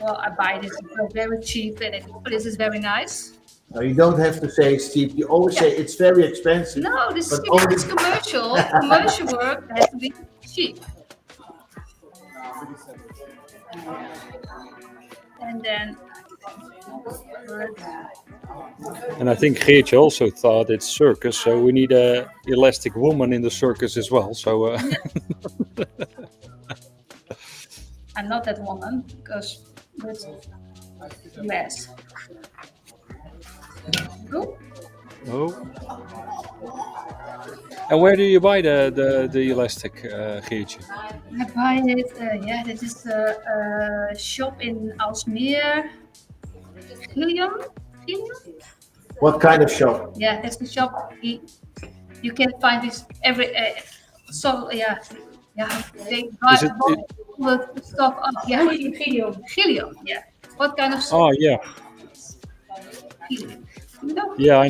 B: well, I buy this very cheap, and this is very nice.
C: No, you don't have to say it's cheap. You always say it's very expensive.
B: No, this is
C: but only-
B: it's commercial. Commercial work has to be cheap. And then.
A: And I think Geertje also thought it's circus, so we need a elastic woman in the circus as well. So
B: I'm not that woman because with less. Cool.
A: oh, And where do you buy the elastic, Geertje?
B: I buy it. Yeah, this is a shop in Alsmeer. Helium? Helium?
C: What kind of shop?
B: Yeah, it's the shop. You can find this every. So yeah, yeah. They buy
A: Is it?
B: all the stuff up. Yeah, helium. Yeah. What kind of
A: Oh yeah,
B: helium? You know?
A: yeah.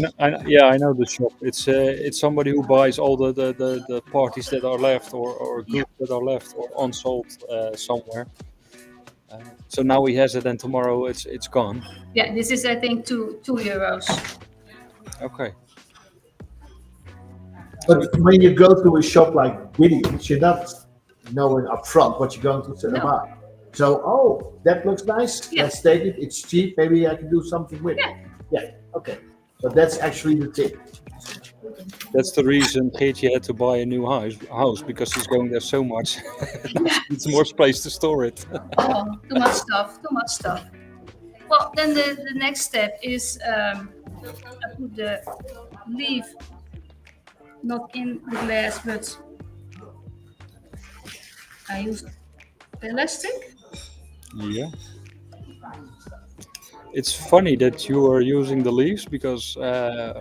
A: Yeah, I know the shop. It's somebody who buys all the parties that are left or
B: Yeah.
A: goods that are left or unsold somewhere. So now he has it, and tomorrow it's gone.
B: Yeah. This is I think two euros.
A: Okay.
C: But
A: So
C: when you go to a shop like Gideon's, you're not knowing upfront what you're going to
B: No.
C: buy. So, oh, that looks nice.
B: Yeah.
C: Let's take it. It's cheap. Maybe I can do something with it.
B: Yeah.
C: Yeah. Okay. So that's actually the tip.
A: that's the reason Geertje had to buy a new house because he's going there so much. It's more space to store it.
B: Oh, too much stuff. Too much stuff. Well, then the next step is I put the leaf not in the glass, but I use elastic.
A: Yeah. It's funny that you are using the leaves because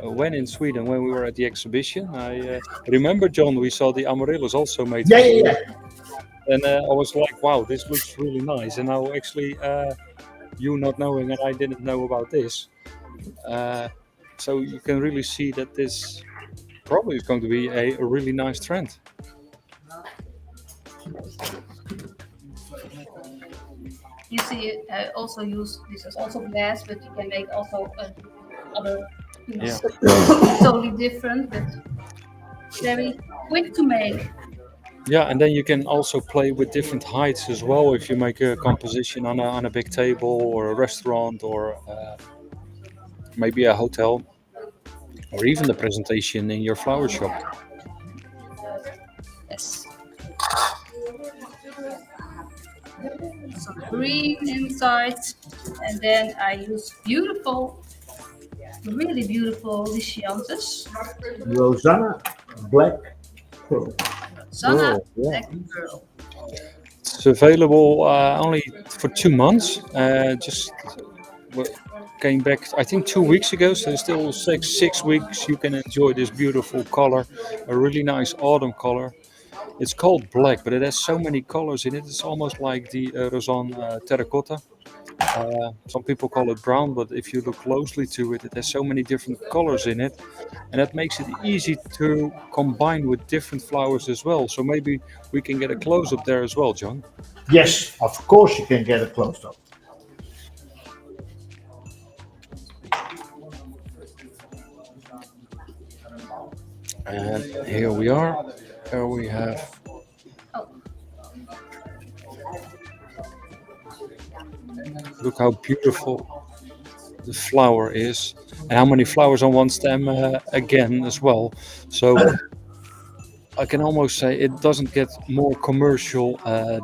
A: when in Sweden, when we were at the exhibition, I remember, John, we saw the amaryllis also made.
C: Yeah,
A: from
C: yeah,
A: leaves.
C: yeah.
A: And I was like, wow, this looks really nice. And now actually, you not knowing and I didn't know about this. So you can really see that this probably is going to be a really nice trend.
B: You see, I also use this is also glass, but you can make also other
A: Yeah.
B: totally different, but very quick to make.
A: Yeah, and then you can also play with different heights as well if you make a composition on a big table or a restaurant or maybe a hotel or even the presentation in your flower shop.
B: Yes. Some green inside, and then I use beautiful, really beautiful Lycianthus.
C: Rosanna Black Pearl.
B: Sana
A: Pearl, yeah.
B: Black Pearl.
A: It's available only for 2 months. Just came back, I think, 2 weeks ago. So still six weeks. You can enjoy this beautiful color, a really nice autumn color. It's called black, but it has so many colors in it. It's almost like the Rosan terracotta. Some people call it brown, but if you look closely to it, it has so many different colors in it, and that makes it easy to combine with different flowers as well. So maybe we can get a close up there as well, John.
C: Yes, of course you can get it close up.
A: And here we are. Here we have.
B: Oh,
A: Look how beautiful the flower is, and how many flowers on one stem again as well. So I can almost say it doesn't get more commercial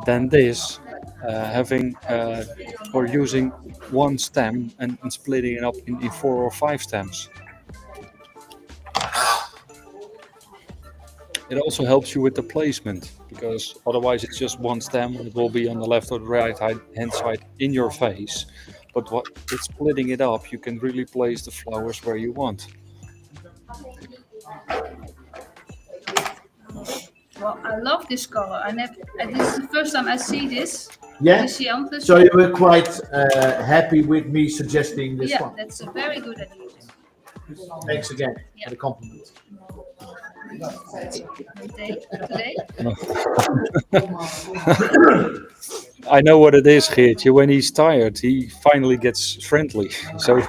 A: than this, having or using one stem and splitting it up in 4 or 5 stems. It also helps you with the placement because otherwise it's just one stem and it will be on the left or the right hand side in your face. But with splitting it up, you can really place the flowers where you want.
B: well, I love this color. This is the first time I see this.
C: Yeah.
B: Lycianthus.
C: So you were quite happy with me suggesting this
B: Yeah,
C: one.
B: that's a very good idea.
C: Thanks again
B: Yeah.
C: for the compliment.
B: Today.
A: I know what it is, Geertje. When he's tired, he finally gets friendly. So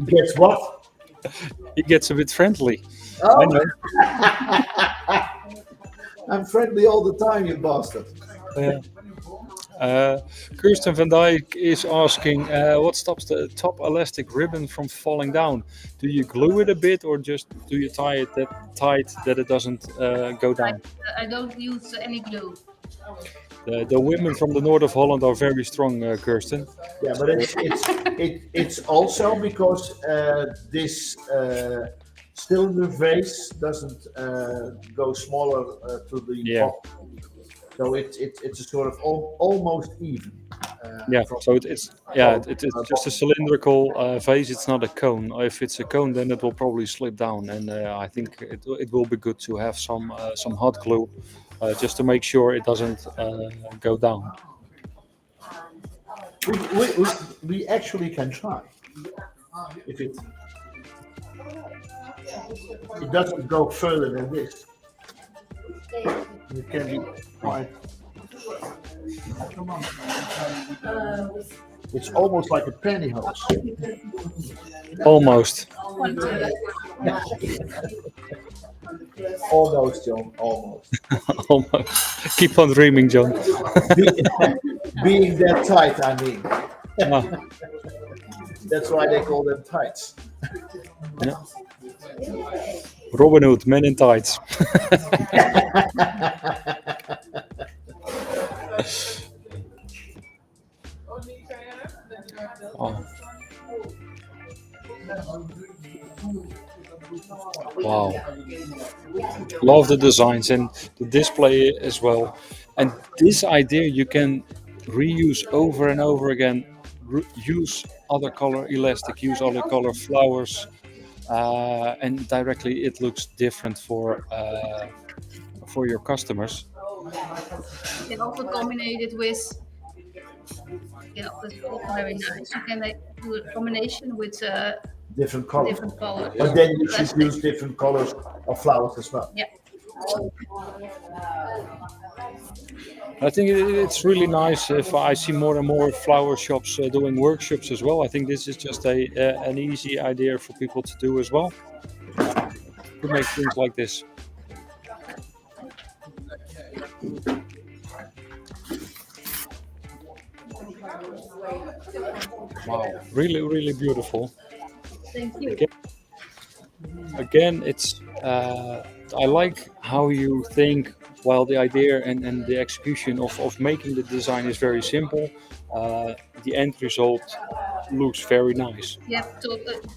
C: Guess what?
A: he gets a bit friendly. I
C: Oh,
A: know.
C: I'm friendly all the time, you bastard.
A: Yeah. Kirsten van Dijk is asking, what stops the top elastic ribbon from falling down? Do you glue it a bit, or just do you tie it that tight that it doesn't go down?
B: I don't use any glue.
A: The women from the north of Holland are very strong, Kirsten.
C: Yeah, but it's also because this cylinder vase doesn't go smaller to the
A: Yeah.
C: bottom. So it's a sort of almost even.
A: Yeah,
C: From
A: so it's it's just a cylindrical vase. It's not a cone. If it's a cone, then it will probably slip down, and I think it will be good to have some hot glue, just to make sure it doesn't go down.
C: we actually can try if it doesn't go further than this. It can be quite. It's almost like a pantyhose.
A: Almost,
B: One, two.
C: Almost, John. Almost.
A: almost. Keep on dreaming, John.
C: Being that tight, I mean.
A: Ah,
C: That's why they call them tights.
A: yeah. Robin Hood, Men in Tights. Oh. Wow. Love the designs and the display as well. And this idea you can reuse over and over again. Use other color elastic, use other color flowers, and directly it looks different for your customers.
B: You can also combine it with, that's also very nice. You can do a combination with
C: Different colors.
B: different colors.
C: But then you should
B: Plastic.
C: use different colors of flowers as well.
B: Yeah.
A: I think it's really nice if I see more and more flower shops doing workshops as well. I think this is just an easy idea for people to do as well, to make things like this. Wow, really, really beautiful.
B: Thank you.
A: Again, it's I like how you think. While the idea and the execution of making the design is very simple, the end result looks very nice.
B: You have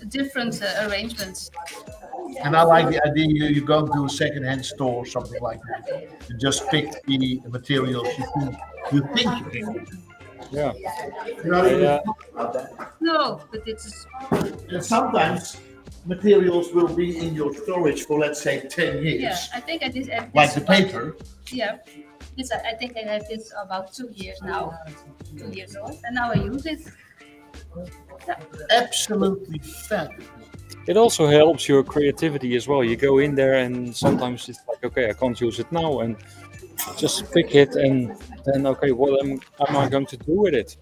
B: different arrangements.
C: And I like the idea you go to a second-hand store or something like that. You just pick the materials you think you can.
A: Yeah.
C: You know,
A: Yeah.
B: No, but it's
C: and sometimes materials will be in your storage for, let's say, 10 years.
B: yeah. I think I did have
C: Like
B: this
C: the paper.
B: Yeah, this I think I have this about 2 years now, 2 years old, and now I use it.
C: Absolutely fabulous.
A: It also helps your creativity as well. You go in there and sometimes it's like, okay, I can't use it now, and just pick it and then, okay, what am I going to do with it?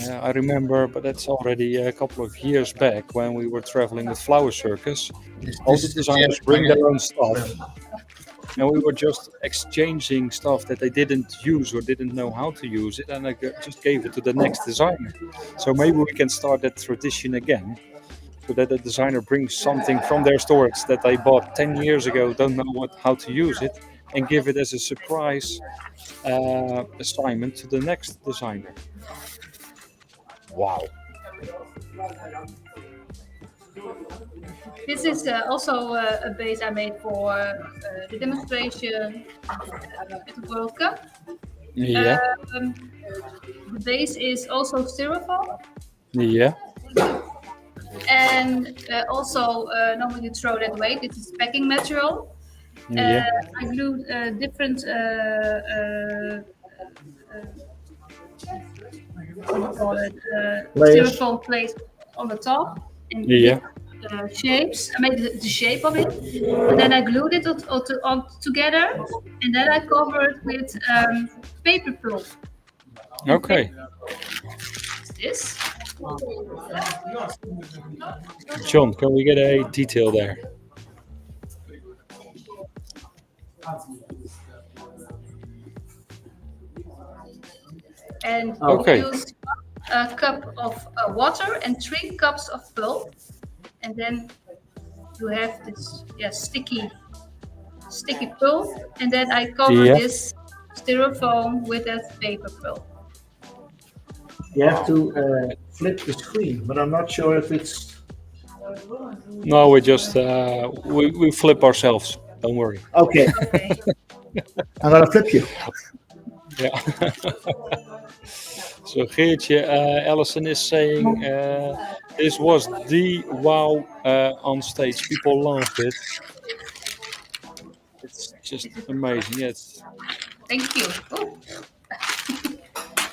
A: I remember, but that's already a couple of years back when we were traveling with Flower Circus. All the designers bring their own stuff, and we were just exchanging stuff that they didn't use or didn't know how to use it, and I just gave it to the next designer. So maybe we can start that tradition again, so that the designer brings something from their storage that they bought 10 years ago, don't know how to use it, and give it as a surprise assignment to the next designer. Wow.
B: This is also a base I made for the demonstration at the World Cup.
A: Yeah.
B: The base is also styrofoam,
A: Yeah.
B: and also normally you throw that away. This is packing material.
A: Yeah.
B: I glued different what do you call it?
C: Layers.
B: Styrofoam plates on the top in
A: Yeah.
B: shapes. I made the shape of it, and then I glued it all together, and then I covered with paper pulp.
A: Okay.
B: This.
A: John, can we get a detail there?
B: And
A: Okay.
B: you use a cup of water and 3 cups of pulp, and then you have this sticky pulp, and then I cover
A: Yeah.
B: this styrofoam with that paper pulp.
C: You have to flip the screen, but I'm not sure if it's
A: No, we just we flip ourselves. Don't worry.
C: Okay,
B: Okay.
C: I'm gonna flip you.
A: Yeah. So Geertje, Alison is saying this was the wow on stage. People loved it. It's just amazing. Yes.
B: Thank you. Oh,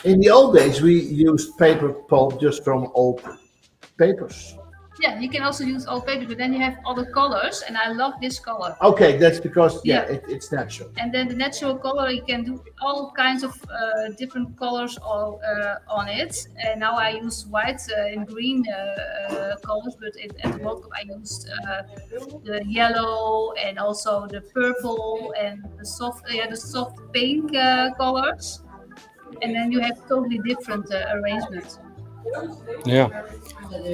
C: In the old days, we used paper pulp just from old papers.
B: yeah, you can also use old paper, but then you have other colors, and I love this color.
C: Okay, that's because
B: Yeah.
C: it's natural.
B: And then the natural color, you can do all kinds of different colors on it. And now I use white and green colors, but at the World Cup I used the yellow and also the purple and the soft pink colors. And then you have totally different arrangements.
A: Yeah.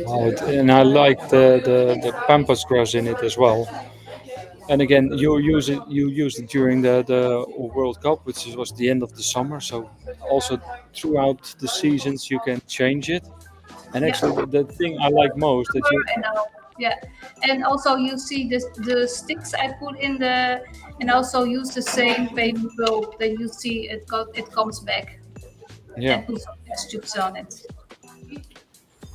A: Wow, and I like the pampas grass in it as well. And again, you use it during the World Cup, which was the end of the summer. So also throughout the seasons you can change it. And
B: Yeah.
A: actually, the thing I like most that you
B: And now, yeah, and also you see the sticks I put in the, and also use the same paper pulp that you see it comes back
A: yeah.
B: and put some textures on it.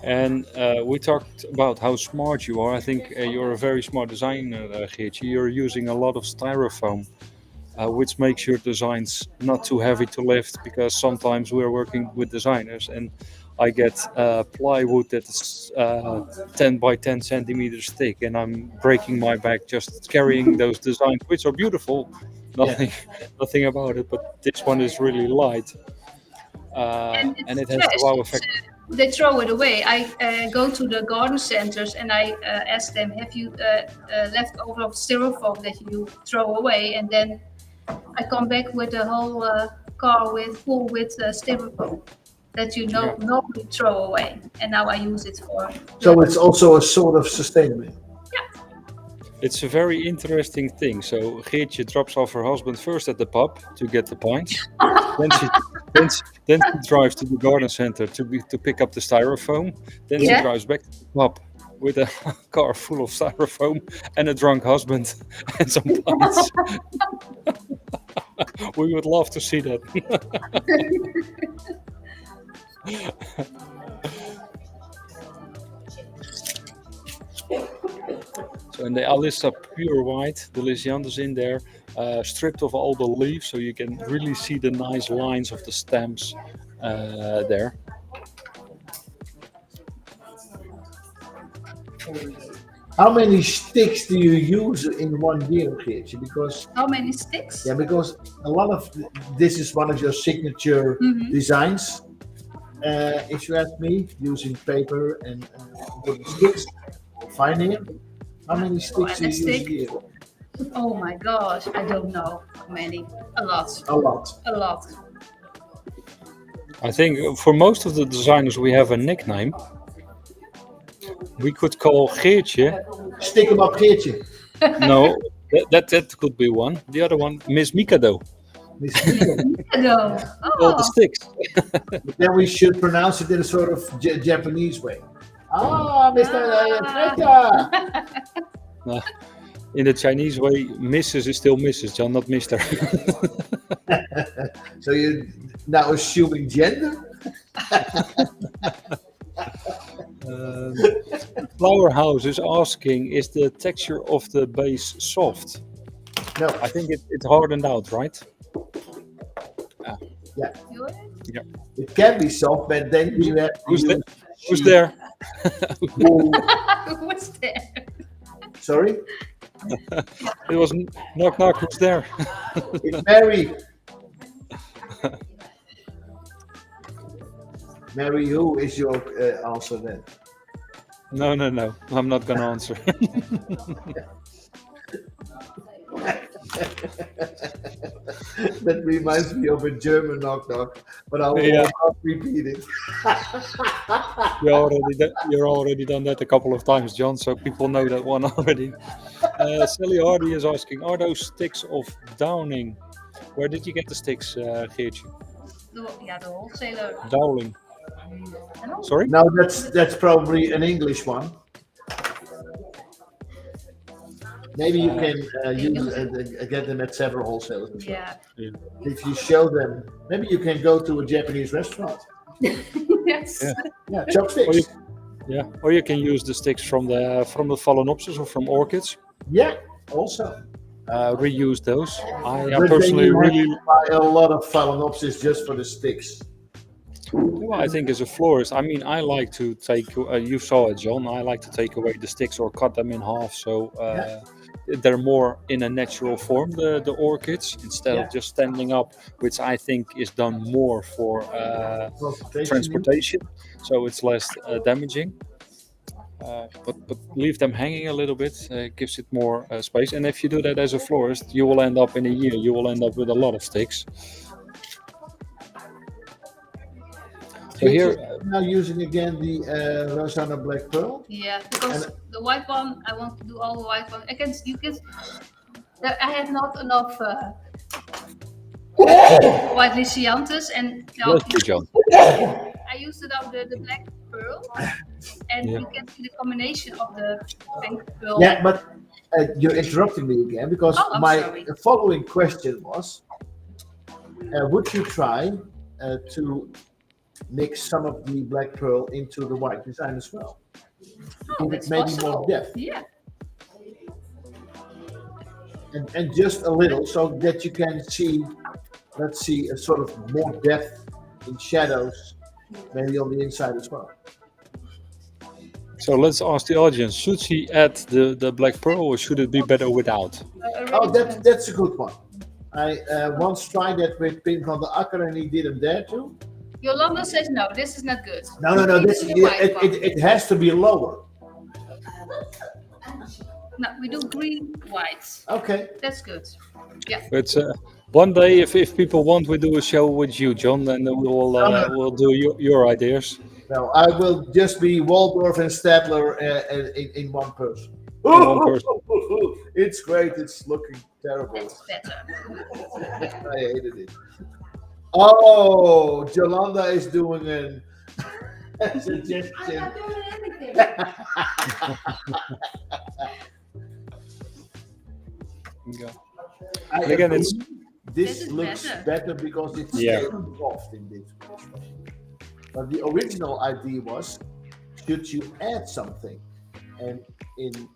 A: And we talked about how smart you are. I think you're a very smart designer, Geertje. You're using a lot of styrofoam, which makes your designs not too heavy to lift because sometimes we're working with designers and I get plywood that's 10 by 10 centimeters thick and I'm breaking my back just carrying those designs, which are beautiful. Nothing, nothing about it, but this one is really light. And it has the
B: trash.
A: wow effect.
B: They throw it away. I go to the garden centers and I ask them, have you leftover of styrofoam that you throw away? And then I come back with a whole car full with styrofoam that you
A: Yeah.
B: normally throw away. And now I use it for.
C: So it's also a sort of sustainable.
A: It's a very interesting thing. So Geertje drops off her husband first at the pub to get the pints. Then she drives to the garden center to pick up the styrofoam. Then she
B: Yeah.
A: drives back to the pub with a car full of styrofoam and a drunk husband and some pints. We would love to see that. So in the Alissa pure white, the Lysianthus in there, stripped of all the leaves, so you can really see the nice lines of the stems there.
C: How many sticks do you use in one year, Geertje? Because
B: How many sticks?
C: because a lot of this is one of your signature
B: Mhm.
C: designs. If you ask me, using paper and wooden sticks, fine here. How many sticks do
B: and
C: you
B: a
C: use a
B: stick?
C: year?
B: Oh my gosh, I don't know how many. A lot.
C: A lot.
B: A lot.
A: I think for most of the designers we have a nickname. We could call Geertje.
C: Stick hem up, Geertje.
A: No, that could be one. The other one, Miss Mikado.
C: Miss Mika.
B: No.
A: All the
B: Oh,
A: sticks.
C: Then we should pronounce it in a sort of Japanese way. Ah, Mr. Trekker.
A: In the Chinese way, Mrs. is still Mrs. John, not Mister.
C: So you're now assuming gender?
A: Flower House is asking, is the texture of the base soft?
C: No.
A: I think it hardened out, right?
B: you-
C: It can be soft, but then you have to
A: Who's
C: use
A: Who's there?
C: wool.
B: What's there?
C: Sorry?
A: It was knock knock. Who's there?
C: It's Mary. Mary, who is your answer then?
A: No. I'm not gonna answer.
C: That reminds me of a German knock knock, but I will
A: Yeah.
C: not repeat it.
A: You're already done that a couple of times, John. So people know that one already. Sally Hardy is asking, are those sticks of downing? Where did you get the sticks, Geertje?
B: The wholesaler.
A: Dowling.
B: Hello?
A: Sorry?
C: Now that's probably an English one. Maybe you can get them at several wholesalers as well.
B: Yeah.
C: If you show them, maybe you can go to a Japanese restaurant.
B: Yes.
C: Yeah, chopsticks.
A: Or you can use the sticks from the phalaenopsis or from orchids.
C: Yeah, also.
A: Reuse those. I
C: But
A: personally
C: then you have
A: really.
C: to buy a lot of phalaenopsis just for the sticks.
A: Well, I think as a florist, I mean, I like to take. You saw it, John. I like to take away the sticks or cut them in half, so they're more in a natural form. The orchids instead of just standing up, which I think is done more for transportation, so it's less damaging. But leave them hanging a little bit, gives it more space. And if you do that as a florist, you will end up in a year. You will end up with a lot of sticks. So here,
C: now using again the Rosanna Black Pearl.
B: Yeah, because the white one, I want to do all the white one. I have not enough white Lycianthus, and
A: John.
B: I used it out the black pearl, and you can see the combination of the pink pearl.
C: Yeah, but you're interrupting me again because my following question was, would you try to mix some of the black pearl into the white design as well? Give it maybe more depth.
B: Yeah.
C: And just a little so that you can see, let's see, a sort of more depth in shadows, maybe on the inside as well.
A: So let's ask the audience, should she add the black pearl or should it be better without?
C: Oh, that's a good one. I once tried that with Pim van der Akker and he didn't dare to.
B: Yolanda says no, this is not good.
C: No. It has to be lower.
B: No, we do green, white.
C: Okay.
B: That's good. Yeah.
A: But one day, if people want, we do a show with you, John, and then we'll do your ideas.
C: No, I will just be Waldorf and Stadler in one person. It's great. It's looking terrible.
B: That's better.
C: I hated it. Oh, Yolanda is doing a suggestion.
D: I'm not doing anything.
A: Again,
C: this looks better because it's soft in this. But the original idea was, should you add something? And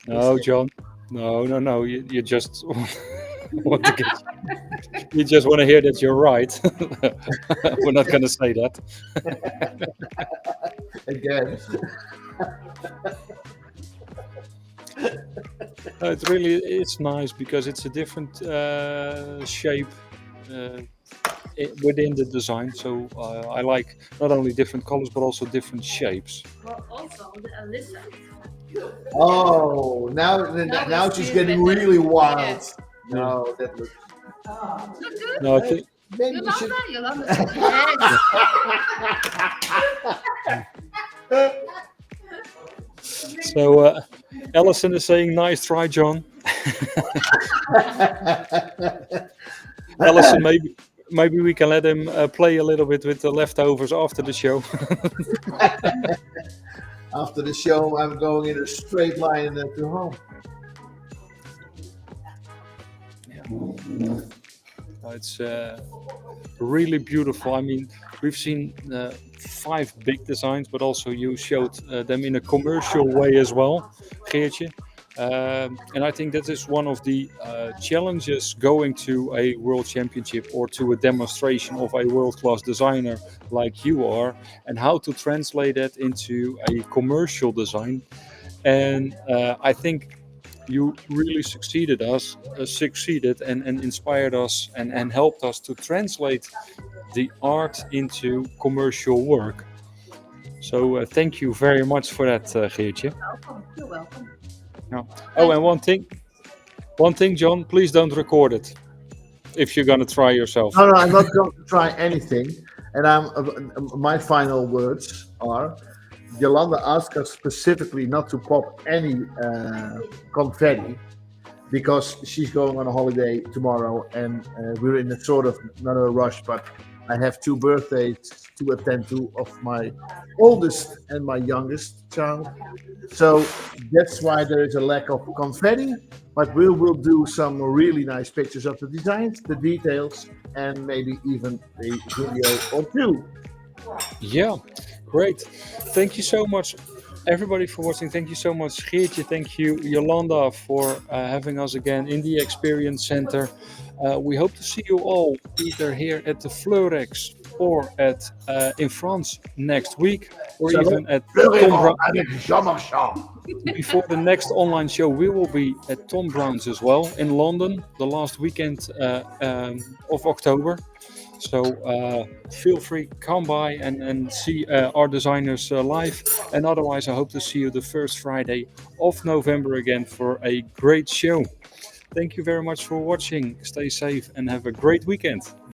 A: no, John, no. You just want to get. You just want to hear that you're right. We're not going to say that.
C: Again.
A: It's nice because it's a different shape within the design. So I like not only different colors but also different shapes.
B: Well, also the Alyssa.
C: Oh, now she's getting really wild.
B: Yes.
C: No, that looks.
B: Good.
A: No, I think,
C: Maybe you should.
B: Yolanda says yes.
A: so Alison is saying, "Nice try, John." Alison, maybe we can let him play a little bit with the leftovers after the show.
C: After the show, I'm going in a straight line to home.
A: It's really beautiful. I mean, we've seen 5 big designs, but also you showed them in a commercial way as well, Geertje. And I think that is one of the challenges going to a world championship or to a demonstration of a world-class designer like you are, and how to translate that into a commercial design. And I think you really succeeded and inspired us and helped us to translate the art into commercial work. So thank you very much for that, Geertje.
B: You're welcome.
A: No. Oh, and one thing, John, please don't record it if you're going to try yourself.
C: No, I'm not going to try anything. And my final words are, Yolanda asked us specifically not to pop any confetti because she's going on a holiday tomorrow, and we're in a sort of, not a rush, but I have two birthdays to attend to of my oldest and my youngest child. So that's why there is a lack of confetti, but we will do some really nice pictures of the designs, the details, and maybe even a video or two.
A: Yeah, great. Thank you so much, everybody, for watching. Thank you so much, Geertje. Thank you, Yolanda, for having us again in the Experience Center. We hope to see you all either here at the Fleurex or at in France next week, or
C: So
A: even at
C: pleurez
A: Tom Brown.
C: avec Jean Marchand.
A: Before the next online show, we will be at Tom Brown's as well in London, the last weekend of October. So feel free, come by and see our designers live. And otherwise, I hope to see you the first Friday of November again for a great show. Thank you very much for watching. Stay safe and have a great weekend.